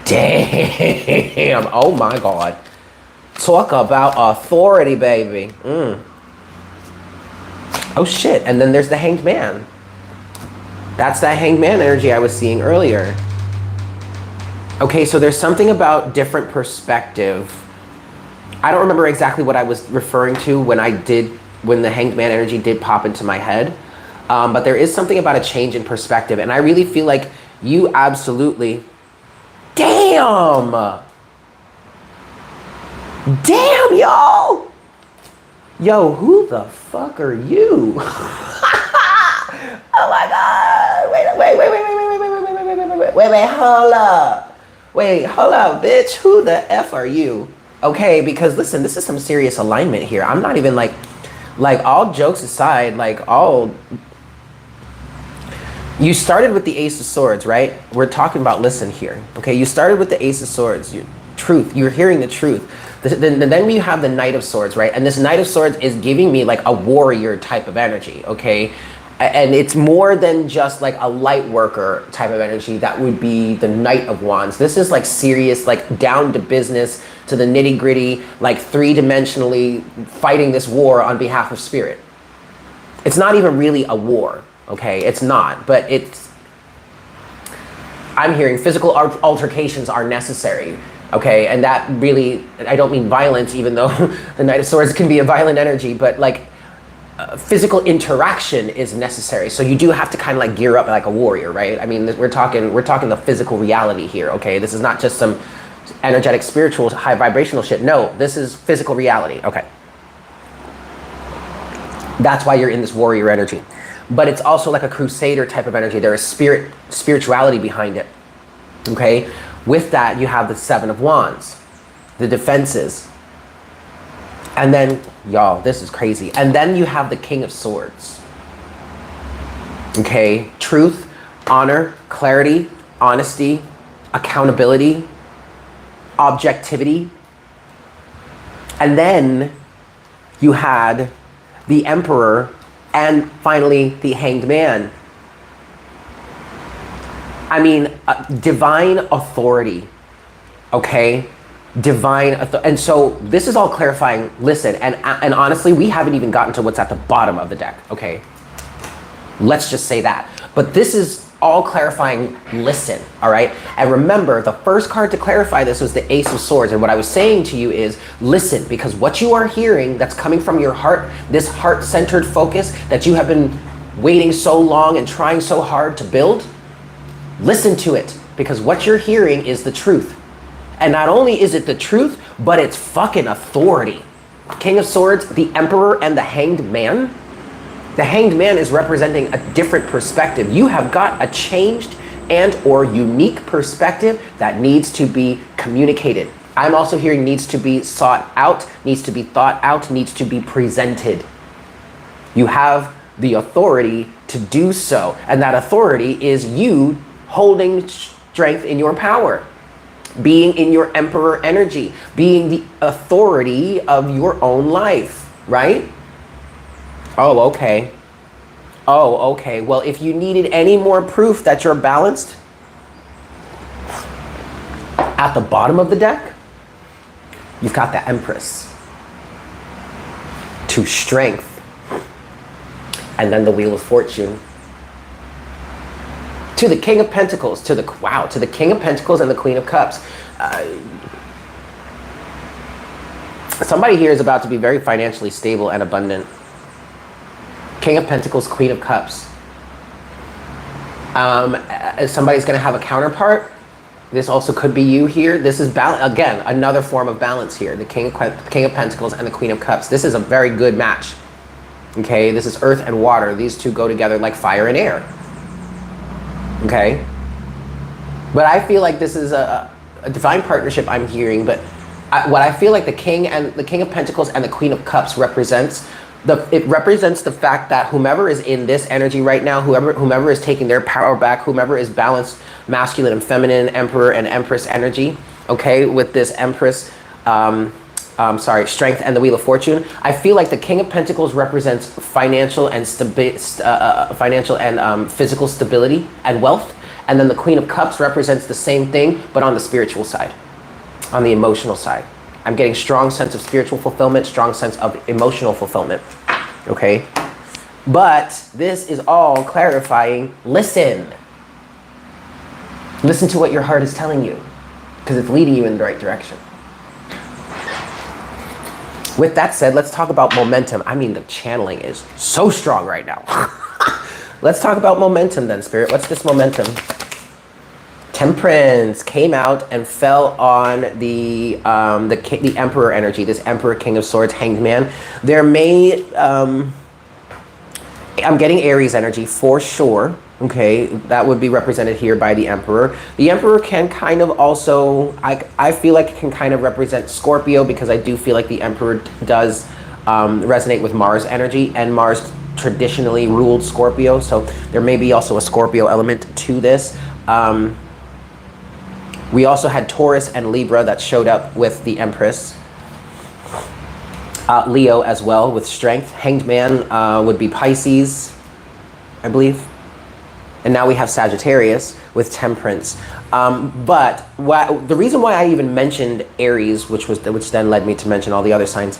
Damn. Oh my God. Talk about authority, baby. Oh shit. And then there's the Hanged Man. That's that Hanged Man energy I was seeing earlier. Okay, so there's something about different perspective. I don't remember exactly what I was referring to when the Hanged Man energy did pop into my head. But there is something about a change in perspective. And I really feel like you absolutely... Damn! Damn, y'all! Yo, who the fuck are you? Oh my God! Wait, hold up. Wait, hold up, bitch. Who the F are you? Okay, because listen, this is some serious alignment here. I'm not even like all jokes aside, you started with the Ace of Swords, right? We're talking about listen here. Okay, you started with the Ace of Swords, truth. You're hearing the truth. Then we have the Knight of Swords, right? And this Knight of Swords is giving me like a warrior type of energy, okay? And it's more than just like a light worker type of energy. That would be the Knight of Wands. This is like serious, like down to business, to the nitty gritty, like three-dimensionally fighting this war on behalf of spirit. It's not even really a war, okay? It's not, but I'm hearing physical altercations are necessary, okay? And that really, I don't mean violence, even though the Knight of Swords can be a violent energy, but like, physical interaction is necessary. So you do have to kind of like gear up like a warrior, right? I mean, we're talking the physical reality here, okay? This is not just some energetic, spiritual, high vibrational shit. No, this is physical reality, okay? That's why you're in this warrior energy. but it's also like a crusader type of energy. There is spirituality behind it, okay? With that, you have the Seven of Wands, the defenses. And then, y'all, this is crazy. And then you have the King of Swords. Okay, truth, honor, clarity, honesty, accountability, objectivity. And then you had the Emperor and finally the Hanged Man. I mean, divine authority, okay? Divine authority. And so this is all clarifying. Listen, and honestly, we haven't even gotten to what's at the bottom of the deck, okay? Let's just say that. But this is all clarifying, listen, all right? And remember, the first card to clarify this was the Ace of Swords. And what I was saying to you is, listen, because what you are hearing that's coming from your heart, this heart-centered focus that you have been waiting so long and trying so hard to build, listen to it, because what you're hearing is the truth. And not only is it the truth, but it's fucking authority. King of Swords, the Emperor, and the Hanged Man. The Hanged Man is representing a different perspective. You have got a changed and or unique perspective that needs to be communicated. I'm also hearing needs to be sought out, needs to be thought out, needs to be presented. You have the authority to do so. And that authority is you holding strength in your power, being in your Emperor energy, being the authority of your own life, right? Oh, okay. Oh, okay. Well, if you needed any more proof that you're balanced, at the bottom of the deck, you've got the Empress to strength, and then the Wheel of Fortune to the King of Pentacles, to the King of Pentacles and the Queen of Cups. Somebody here is about to be very financially stable and abundant. King of Pentacles, Queen of Cups. Somebody's going to have a counterpart. This also could be you here. This is balance again, another form of balance here. The King of Pentacles and the Queen of Cups. This is a very good match. Okay, this is earth and water. These two go together like fire and air. Okay, but I feel like this is a divine partnership I'm hearing. But what I feel like the King of Pentacles and the Queen of Cups represents. It represents the fact that whomever is in this energy right now, whomever is taking their power back, whomever is balanced masculine and feminine, Emperor and Empress energy, okay, with this Empress, strength and the Wheel of Fortune, I feel like the King of Pentacles represents financial and physical stability and wealth, and then the Queen of Cups represents the same thing, but on the spiritual side, on the emotional side. I'm getting strong sense of spiritual fulfillment, strong sense of emotional fulfillment, okay? But this is all clarifying, listen. Listen to what your heart is telling you, because it's leading you in the right direction. With that said, let's talk about momentum. I mean, the channeling is so strong right now. Let's talk about momentum then, Spirit. What's this momentum? Temperance came out and fell on the Emperor energy, this Emperor, King of Swords, Hanged Man. There may, I'm getting Aries energy for sure, okay? That would be represented here by the Emperor. The Emperor can kind of also, I feel like it can kind of represent Scorpio, because I do feel like the Emperor does resonate with Mars energy, and Mars traditionally ruled Scorpio, so there may be also a Scorpio element to this. We also had Taurus and Libra that showed up with the Empress. Leo as well with strength. Hanged Man would be Pisces, I believe. And now we have Sagittarius with temperance. But the reason why I even mentioned Aries, which then led me to mention all the other signs,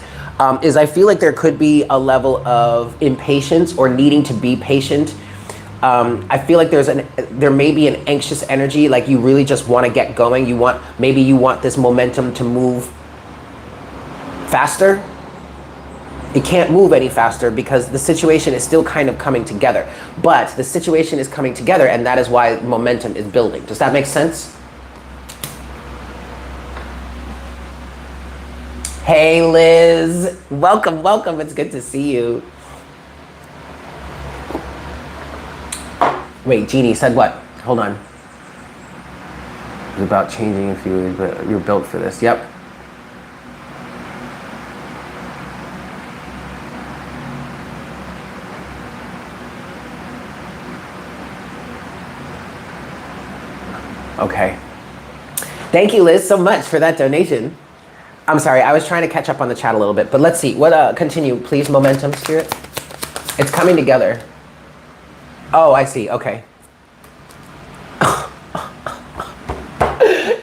is I feel like there could be a level of impatience or needing to be patient. I feel like there may be an anxious energy, like you really just want to get going. Maybe you want this momentum to move faster. It can't move any faster because the situation is still kind of coming together. But the situation is coming together, and that is why momentum is building. Does that make sense? Hey, Liz. Welcome, welcome. It's good to see you. Wait, Jeannie said what? Hold on. It's about changing a few, but you're built for this. Yep. Okay. Thank you, Liz, so much for that donation. I'm sorry, I was trying to catch up on the chat a little bit, but let's see. What? Continue, please, momentum, spirit. It's coming together. Oh, I see, okay.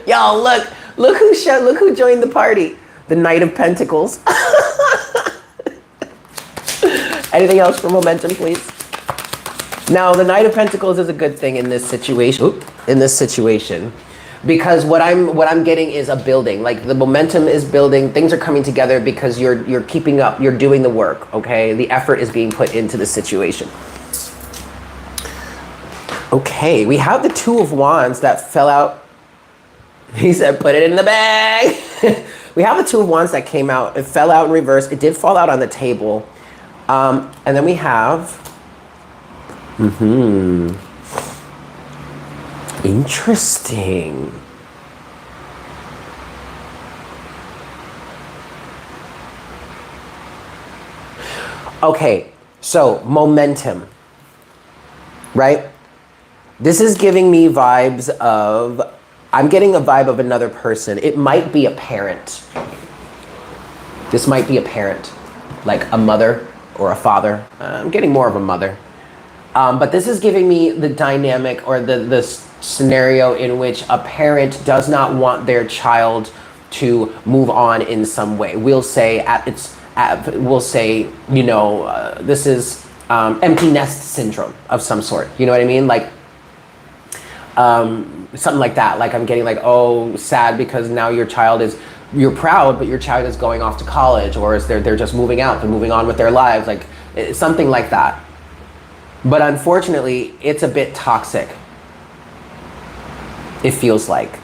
Y'all, look who joined the party. The Knight of Pentacles. Anything else for momentum, please? Now, the Knight of Pentacles is a good thing in this situation. Because what I'm getting is a building. Like the momentum is building, things are coming together because you're keeping up, you're doing the work, okay? The effort is being put into the situation. Okay, we have the Two of Wands that fell out. He said, put it in the bag. We have the Two of Wands that came out. It fell out in reverse. It did fall out on the table. And then we have, interesting. Okay, so momentum, right? This is giving me vibes of, I'm getting a vibe of another person. It might be a parent. This might be a parent, like a mother or a father. I'm getting more of a mother. But this is giving me the dynamic or the scenario in which a parent does not want their child to move on in some way. We'll say this is empty nest syndrome of some sort. You know what I mean? Like something like that. Like I'm getting like, oh, sad because now your child is, you're proud, but your child is going off to college, or is they're just moving out, they're moving on with their lives, like something like that. But unfortunately, it's a bit toxic. It feels like.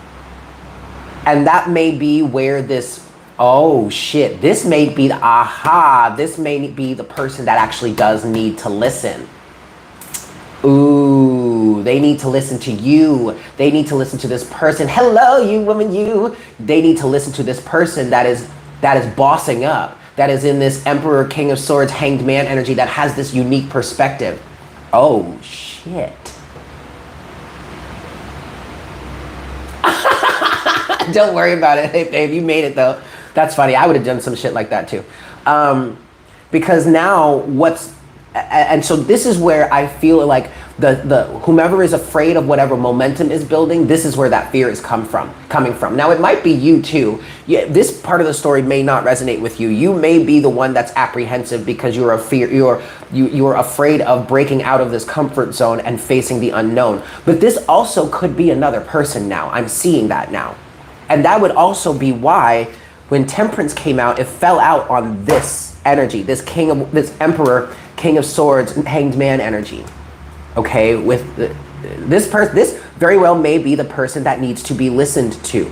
And that may be where this, oh shit, this may be the aha, this may be the person that actually does need to listen. Ooh, they need to listen to you. They need to listen to this person. Hello, you woman, you. They need to listen to this person that is bossing up, that is in this Emperor, King of Swords, Hanged Man energy, that has this unique perspective. Oh, shit. Don't worry about it. If you made it, though, that's funny. I would have done some shit like that, too. Because now and so this is where I feel like the whomever is afraid of whatever momentum is building, this is where that fear is coming from. Now, it might be you, too. This part of the story may not resonate with you. You may be the one that's apprehensive because you're afraid of breaking out of this comfort zone and facing the unknown. But this also could be another person now. I'm seeing that now. And that would also be why when Temperance came out, it fell out on this energy, this Emperor, King of Swords, Hanged Man energy. Okay, with this very well may be the person that needs to be listened to.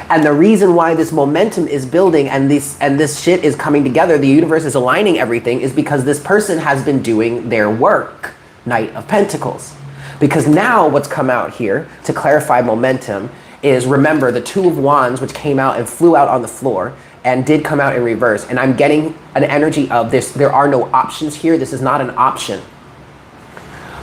And the reason why this momentum is building and this shit is coming together, the universe is aligning everything, is because this person has been doing their work. Knight of Pentacles. Because now what's come out here to clarify momentum is, remember, the Two of Wands, which came out and flew out on the floor and did come out in reverse. And I'm getting an energy of this. There are no options here. This is not an option.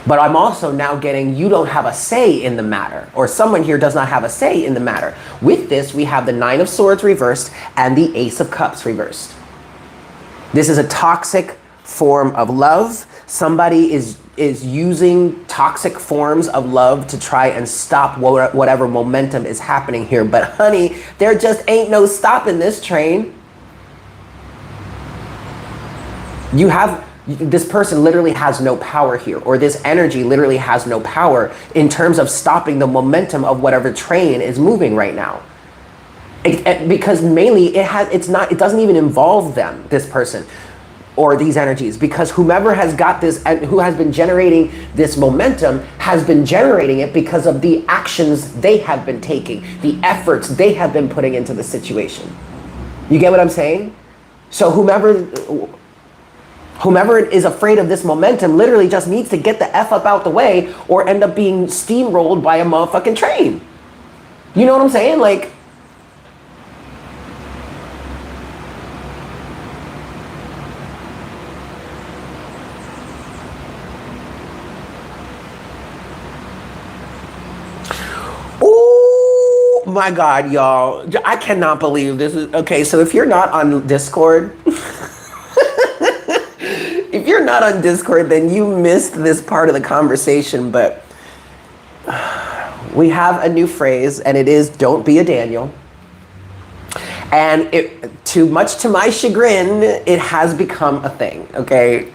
But I'm also now getting, you don't have a say in the matter, or someone here does not have a say in the matter. With this, we have the Nine of Swords reversed and the Ace of Cups reversed. This is a toxic form of love. Somebody is using toxic forms of love to try and stop whatever momentum is happening here. But honey, there just ain't no stopping this train. This person literally has no power here, or this energy literally has no power in terms of stopping the momentum of whatever train is moving right now. Because mainly it doesn't even involve them, this person, or these energies, because whomever has got this and who has been generating this momentum has been generating it because of the actions they have been taking, the efforts they have been putting into the situation. You get what I'm saying? So whomever Whomever is afraid of this momentum literally just needs to get the F up out the way or end up being steamrolled by a motherfucking train. You know what I'm saying? Like, oh my God, y'all. I cannot believe this is, okay, so if you're not on Discord, if you're not on Discord, then you missed this part of the conversation, but we have a new phrase, and it is "don't be a Daniel." And much to my chagrin, it has become a thing, okay?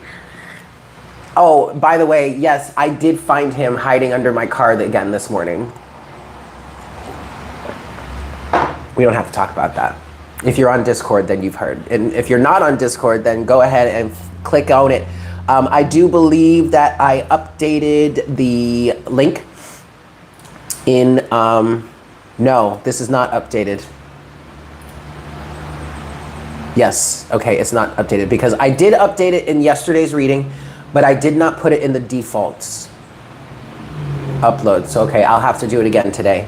Oh, by the way, yes, I did find him hiding under my car again this morning. We don't have to talk about that. If you're on Discord, then you've heard. And if you're not on Discord, then go ahead and click on it. I do believe that I updated the link in, no, this is not updated. Yes, okay, it's not updated because I did update it in yesterday's reading, but I did not put it in the defaults upload. So, okay, I'll have to do it again today.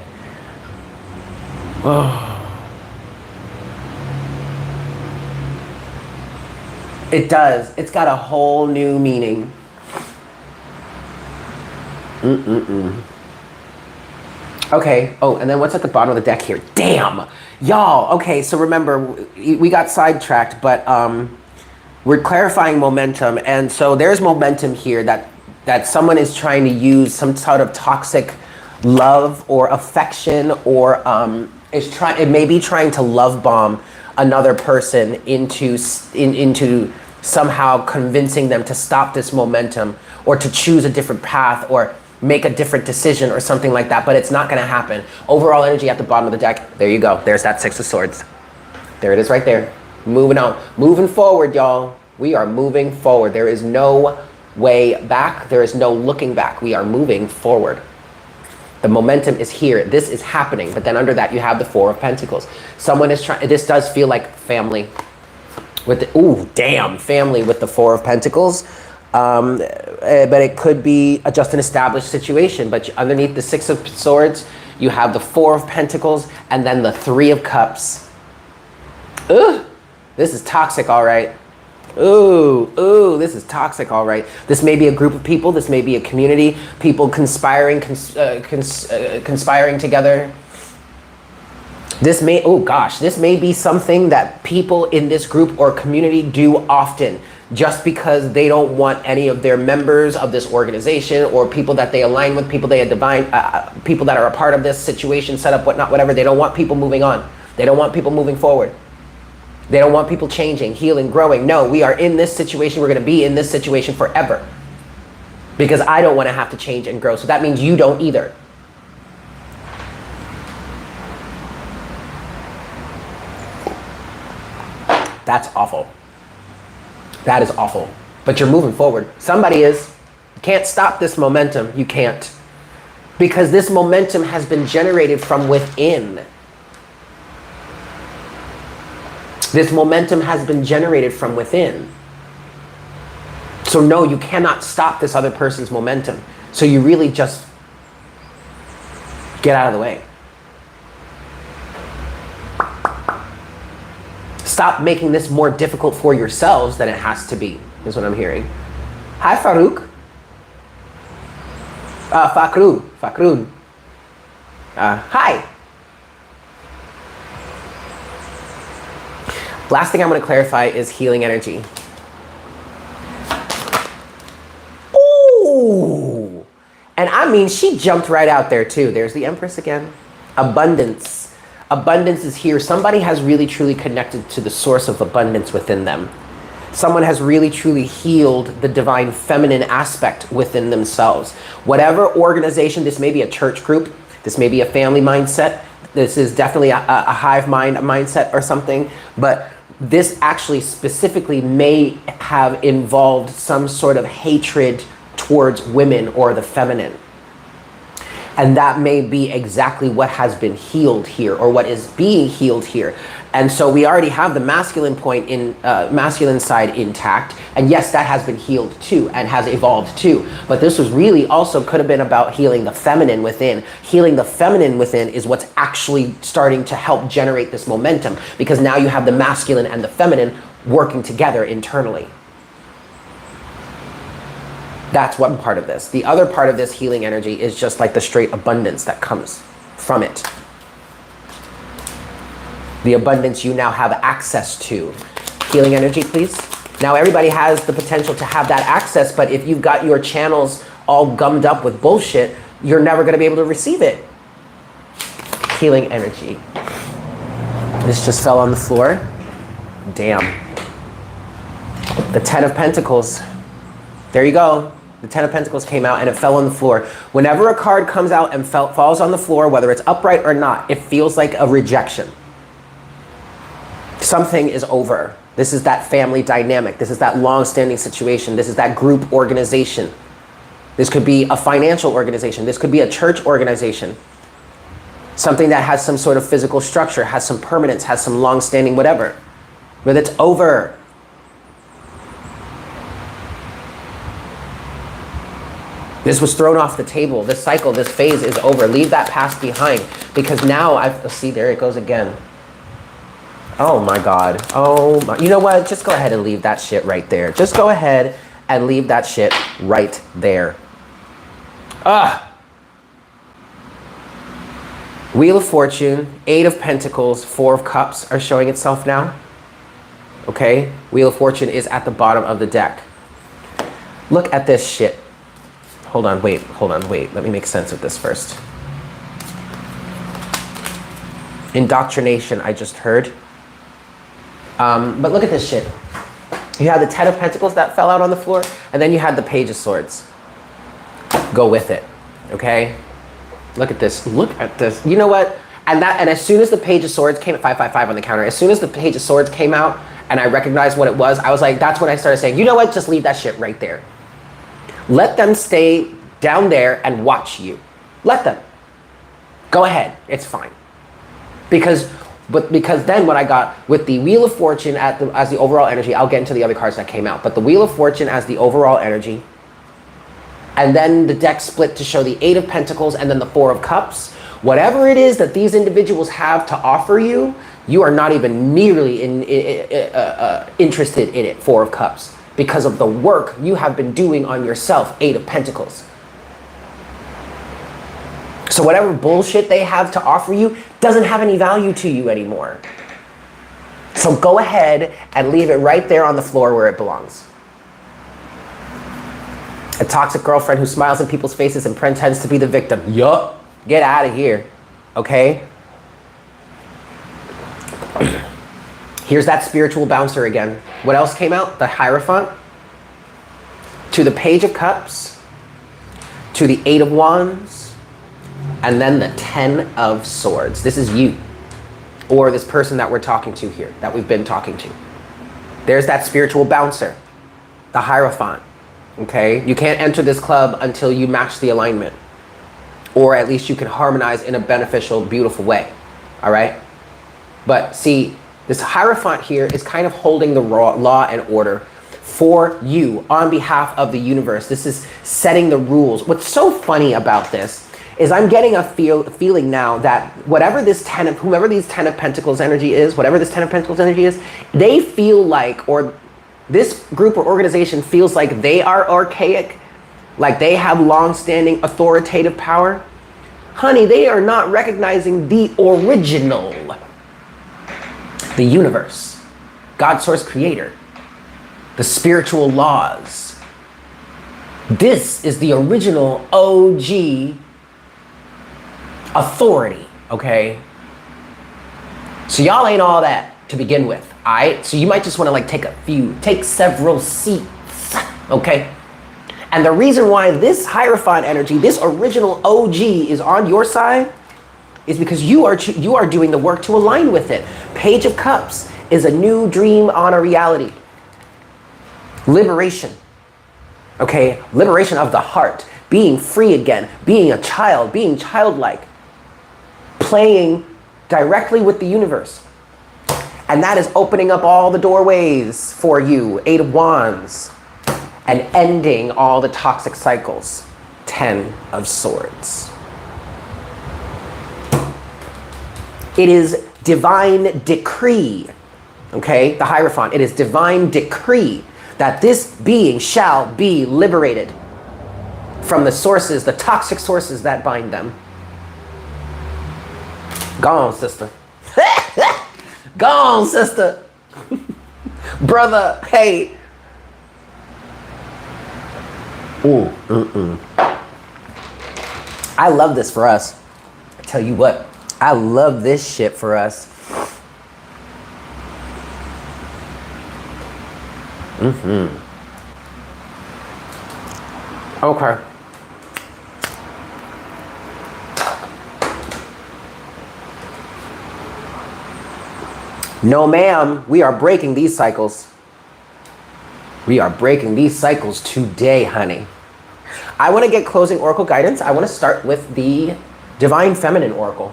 It does. It's got a whole new meaning. Okay. Oh, and then what's at the bottom of the deck here? Damn. Y'all. Okay, so remember, we got sidetracked, but we're clarifying momentum. And so there's momentum here that someone is trying to use some sort of toxic love or affection, or it may be trying to love bomb another person into somehow convincing them to stop this momentum or to choose a different path or make a different decision or something like that, but it's not going to happen. Overall energy at the bottom of the deck. There you go. There's that Six of Swords. There it is right there. Moving on. Moving forward, y'all. We are moving forward. There is no way back. There is no looking back. We are moving forward. The momentum is here. This is happening. But then under that, you have the Four of Pentacles. Someone is trying, this does feel like family. With the, ooh, damn, family with the Four of Pentacles. But it could be just an established situation. But underneath the Six of Swords, you have the Four of Pentacles and then the Three of Cups. Ugh, this is toxic, all right. Ooh, this is toxic, all right. This may be a group of people. This may be a community. People conspiring together. This may, oh gosh, this may be something that people in this group or community do often, just because they don't want any of their members of this organization or people that they align with, people they divine, people that are a part of this situation, setup, whatnot, whatever. They don't want people moving on. They don't want people moving forward. They don't want people changing, healing, growing. No, we are in this situation. We're going to be in this situation forever. Because I don't want to have to change and grow. So that means you don't either. That's awful. That is awful. But you're moving forward. Somebody is. You can't stop this momentum. You can't. Because this momentum has been generated from within. This momentum has been generated from within. So no, you cannot stop this other person's momentum. So you really just get out of the way. Stop making this more difficult for yourselves than it has to be, is what I'm hearing. Hi, Farouk. Fakrun. Hi. Last thing I'm going to clarify is healing energy. Ooh. And I mean, she jumped right out there too. There's the Empress again. Abundance. Abundance is here. Somebody has really truly connected to the source of abundance within them. Someone has really truly healed the divine feminine aspect within themselves. Whatever organization, this may be a church group, this may be a family mindset, this is definitely a hive mind mindset or something, but this actually specifically may have involved some sort of hatred towards women or the feminine. And that may be exactly what has been healed here, or what is being healed here. And so we already have the masculine point in masculine side intact, and yes, that has been healed too and has evolved too. But this was really also could have been about healing the feminine within. Healing the feminine within is what's actually starting to help generate this momentum, because now you have the masculine and the feminine working together internally. That's one part of this. The other part of this healing energy is just like the straight abundance that comes from it. The abundance you now have access to. Healing energy, please. Now everybody has the potential to have that access, but if you've got your channels all gummed up with bullshit, you're never going to be able to receive it. Healing energy. This just fell on the floor. Damn. The Ten of Pentacles. There you go. The Ten of Pentacles came out and it fell on the floor. Whenever a card comes out and falls on the floor, whether it's upright or not, it feels like a rejection. Something is over. This is that family dynamic. This is that long-standing situation. This is that group organization. This could be a financial organization. This could be a church organization. Something that has some sort of physical structure, has some permanence, has some long-standing whatever. But it's over. This was thrown off the table. This cycle, this phase is over. Leave that past behind, because now see, there it goes again. Oh my God. Oh my, you know what? Just go ahead and leave that shit right there. Just go ahead and leave that shit right there. Wheel of Fortune, Eight of Pentacles, Four of Cups are showing itself now. Okay? Wheel of Fortune is at the bottom of the deck. Look at this shit. Hold on, wait. Let me make sense of this first. Indoctrination, I just heard. But look at this shit. You had the Ten of Pentacles that fell out on the floor, and then you had the Page of Swords. Go with it, okay? Look at this. Look at this. You know what? And as soon as the Page of Swords came at 555 on the counter, as soon as the Page of Swords came out, and I recognized what it was, I was like, that's when I started saying, you know what? Just leave that shit right there. Let them stay down there and watch you. Let them. Go ahead. It's fine. Because then what I got with the Wheel of Fortune as the overall energy, I'll get into the other cards that came out, but the Wheel of Fortune as the overall energy, and then the deck split to show the Eight of Pentacles and then the Four of Cups. Whatever it is that these individuals have to offer you, you are not even nearly interested in it, Four of Cups, because of the work you have been doing on yourself, Eight of Pentacles. So whatever bullshit they have to offer you doesn't have any value to you anymore. So go ahead and leave it right there on the floor where it belongs. A toxic girlfriend who smiles in people's faces and pretends to be the victim. Yup, get out of here, okay? Here's that spiritual bouncer again. What else came out? The Hierophant, to the Page of Cups, to the Eight of Wands, and then the Ten of Swords. This is you, or this person that we're talking to here, that we've been talking to. There's that spiritual bouncer, the Hierophant, okay? You can't enter this club until you match the alignment, or at least you can harmonize in a beneficial, beautiful way, all right? But see, this Hierophant here is kind of holding the law and order for you on behalf of the universe. This is setting the rules. What's so funny about this is I'm getting a feeling now that whoever these Ten of Pentacles energy is, they feel like, or this group or organization feels like they are archaic, like they have long-standing authoritative power. Honey, they are not recognizing the original, the universe, God, source, creator, the spiritual laws. This is the original OG authority, okay? So y'all ain't all that to begin with, all right? So you might just want to take several seats, okay? And the reason why this Hierophant energy, this original OG is on your side is because you are doing the work to align with it. Page of Cups is a new dream on a reality. Liberation, okay? Liberation of the heart, being free again, being a child, being childlike, playing directly with the universe. And that is opening up all the doorways for you. 8 of Wands. And ending all the toxic cycles. 10 of Swords. It is divine decree. Okay, the Hierophant. It is divine decree that this being shall be liberated from the sources, the toxic sources that bind them. Gone, sister. Gone, sister. Brother, hey. Ooh, I love this for us. I tell you what, I love this shit for us. Okay. No, ma'am, we are breaking these cycles. We are breaking these cycles today, honey. I want to get closing oracle guidance. I want to start with the Divine Feminine Oracle.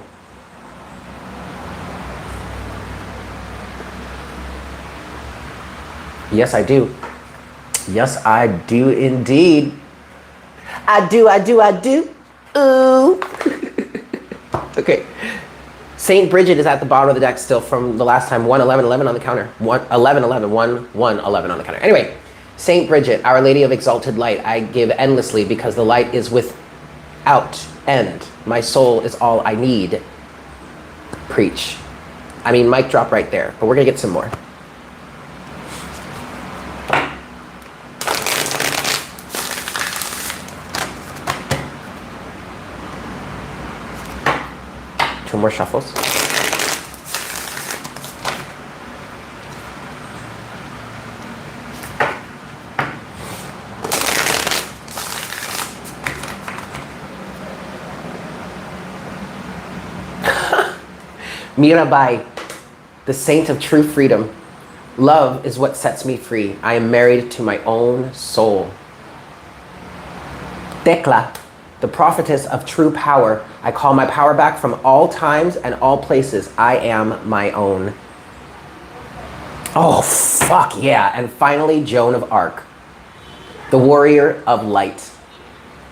Yes, I do. Yes, I do indeed. I do. Ooh. Okay. Saint Bridget is at the bottom of the deck still from the last time. 1, 11, 11 on the counter. 1, 11, 11, 1, 1, 11 on the counter. Anyway, Saint Bridget, Our Lady of Exalted Light, I give endlessly because the light is without end. My soul is all I need. Preach. I mean, mic drop right there, but we're going to get some more. Two more shuffles. Mirabai, the saint of true freedom. Love is what sets me free. I am married to my own soul. Tekla, the prophetess of true power. I call my power back from all times and all places. I am my own. Oh, fuck yeah. And finally, Joan of Arc, the warrior of light.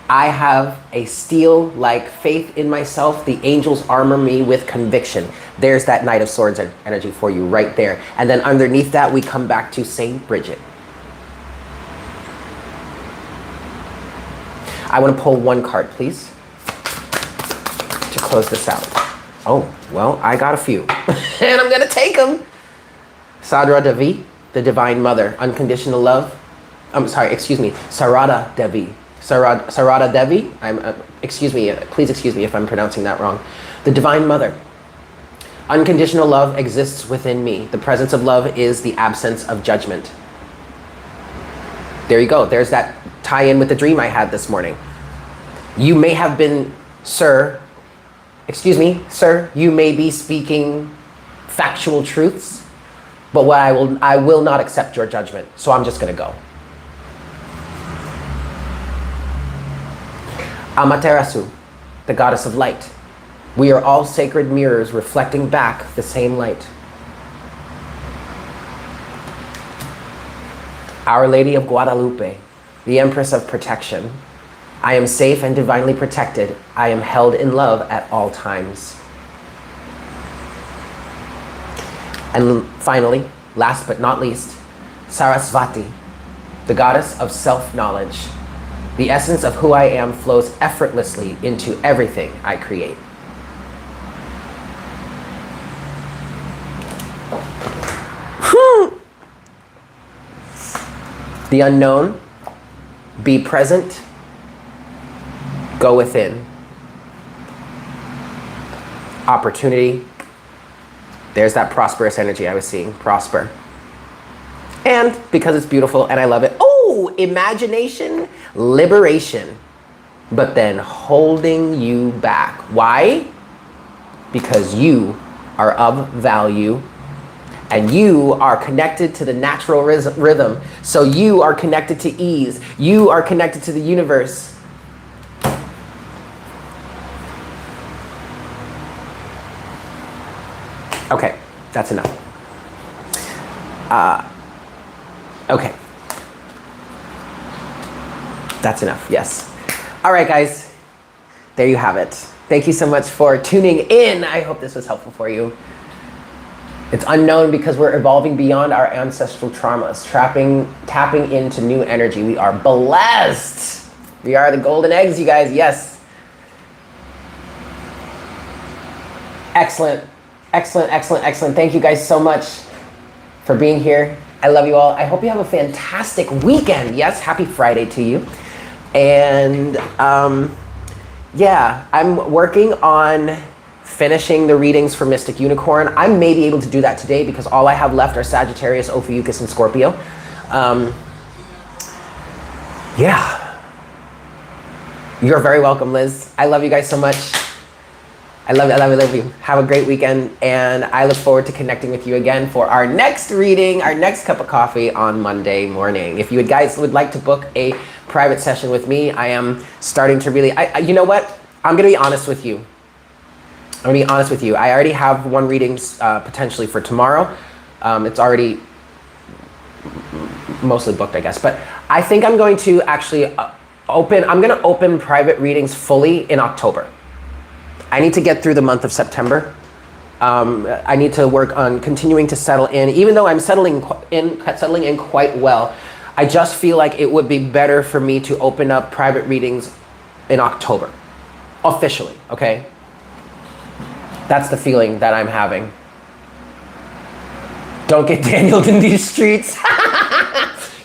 I have a steel-like faith in myself. The angels armor me with conviction. There's that Knight of Swords energy for you right there. And then underneath that, we come back to Saint Bridget. I want to pull one card, please, to close this out. Oh, well, I got a few. And I'm going to take them. Sadra Devi, the Divine Mother, unconditional love. I'm sorry, excuse me, Sarada Devi. Sarada Devi, excuse me, please excuse me if I'm pronouncing that wrong. The Divine Mother. Unconditional love exists within me. The presence of love is the absence of judgment. There you go. There's that tie-in with the dream I had this morning. You may have been, sir, you may be speaking factual truths, but what I will not accept your judgment. So I'm just going to go. Amaterasu, the goddess of light. We are all sacred mirrors reflecting back the same light. Our Lady of Guadalupe, the Empress of protection. I am safe and divinely protected. I am held in love at all times. And finally, last but not least, Sarasvati, the goddess of self-knowledge. The essence of who I am flows effortlessly into everything I create. The unknown, be present, go within. Opportunity, there's that prosperous energy I was seeing, prosper. And because it's beautiful and I love it, oh, imagination, liberation, but then holding you back. Why? Because you are of value and you are connected to the natural rhythm. So you are connected to ease. You are connected to the universe. Okay, that's enough. Okay. That's enough, yes. All right, guys. There you have it. Thank you so much for tuning in. I hope this was helpful for you. It's unknown because we're evolving beyond our ancestral traumas, tapping into new energy. We are blessed. We are the golden eggs, you guys, yes. Excellent, excellent, excellent, excellent. Thank you guys so much for being here. I love you all. I hope you have a fantastic weekend. Yes, happy Friday to you. And yeah, I'm working on finishing the readings for Mystic Unicorn. I may be able to do that today because all I have left are Sagittarius, Ophiuchus, and Scorpio. Yeah. You're very welcome, Liz. I love you guys so much. I love you, I love you, I love you. Have a great weekend, and I look forward to connecting with you again for our next reading, our next cup of coffee on Monday morning. If you guys would like to book a private session with me, I am starting to really, you know what? I'm gonna be honest with you. I'm gonna be honest with you. I already have one reading potentially for tomorrow. It's already mostly booked, I guess, but I think I'm going to actually I'm gonna open private readings fully in October. I need to get through the month of September. I need to work on continuing to settle in. Even though I'm settling in quite well, I just feel like it would be better for me to open up private readings in October, officially, okay? That's the feeling that I'm having. Don't get Danieled in these streets.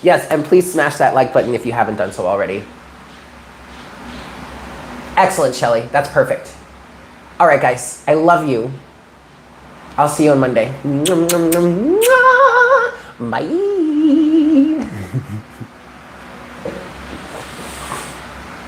Yes, and please smash that like button if you haven't done so already. Excellent, Shelly. That's perfect. All right, guys. I love you. I'll see you on Monday. Bye.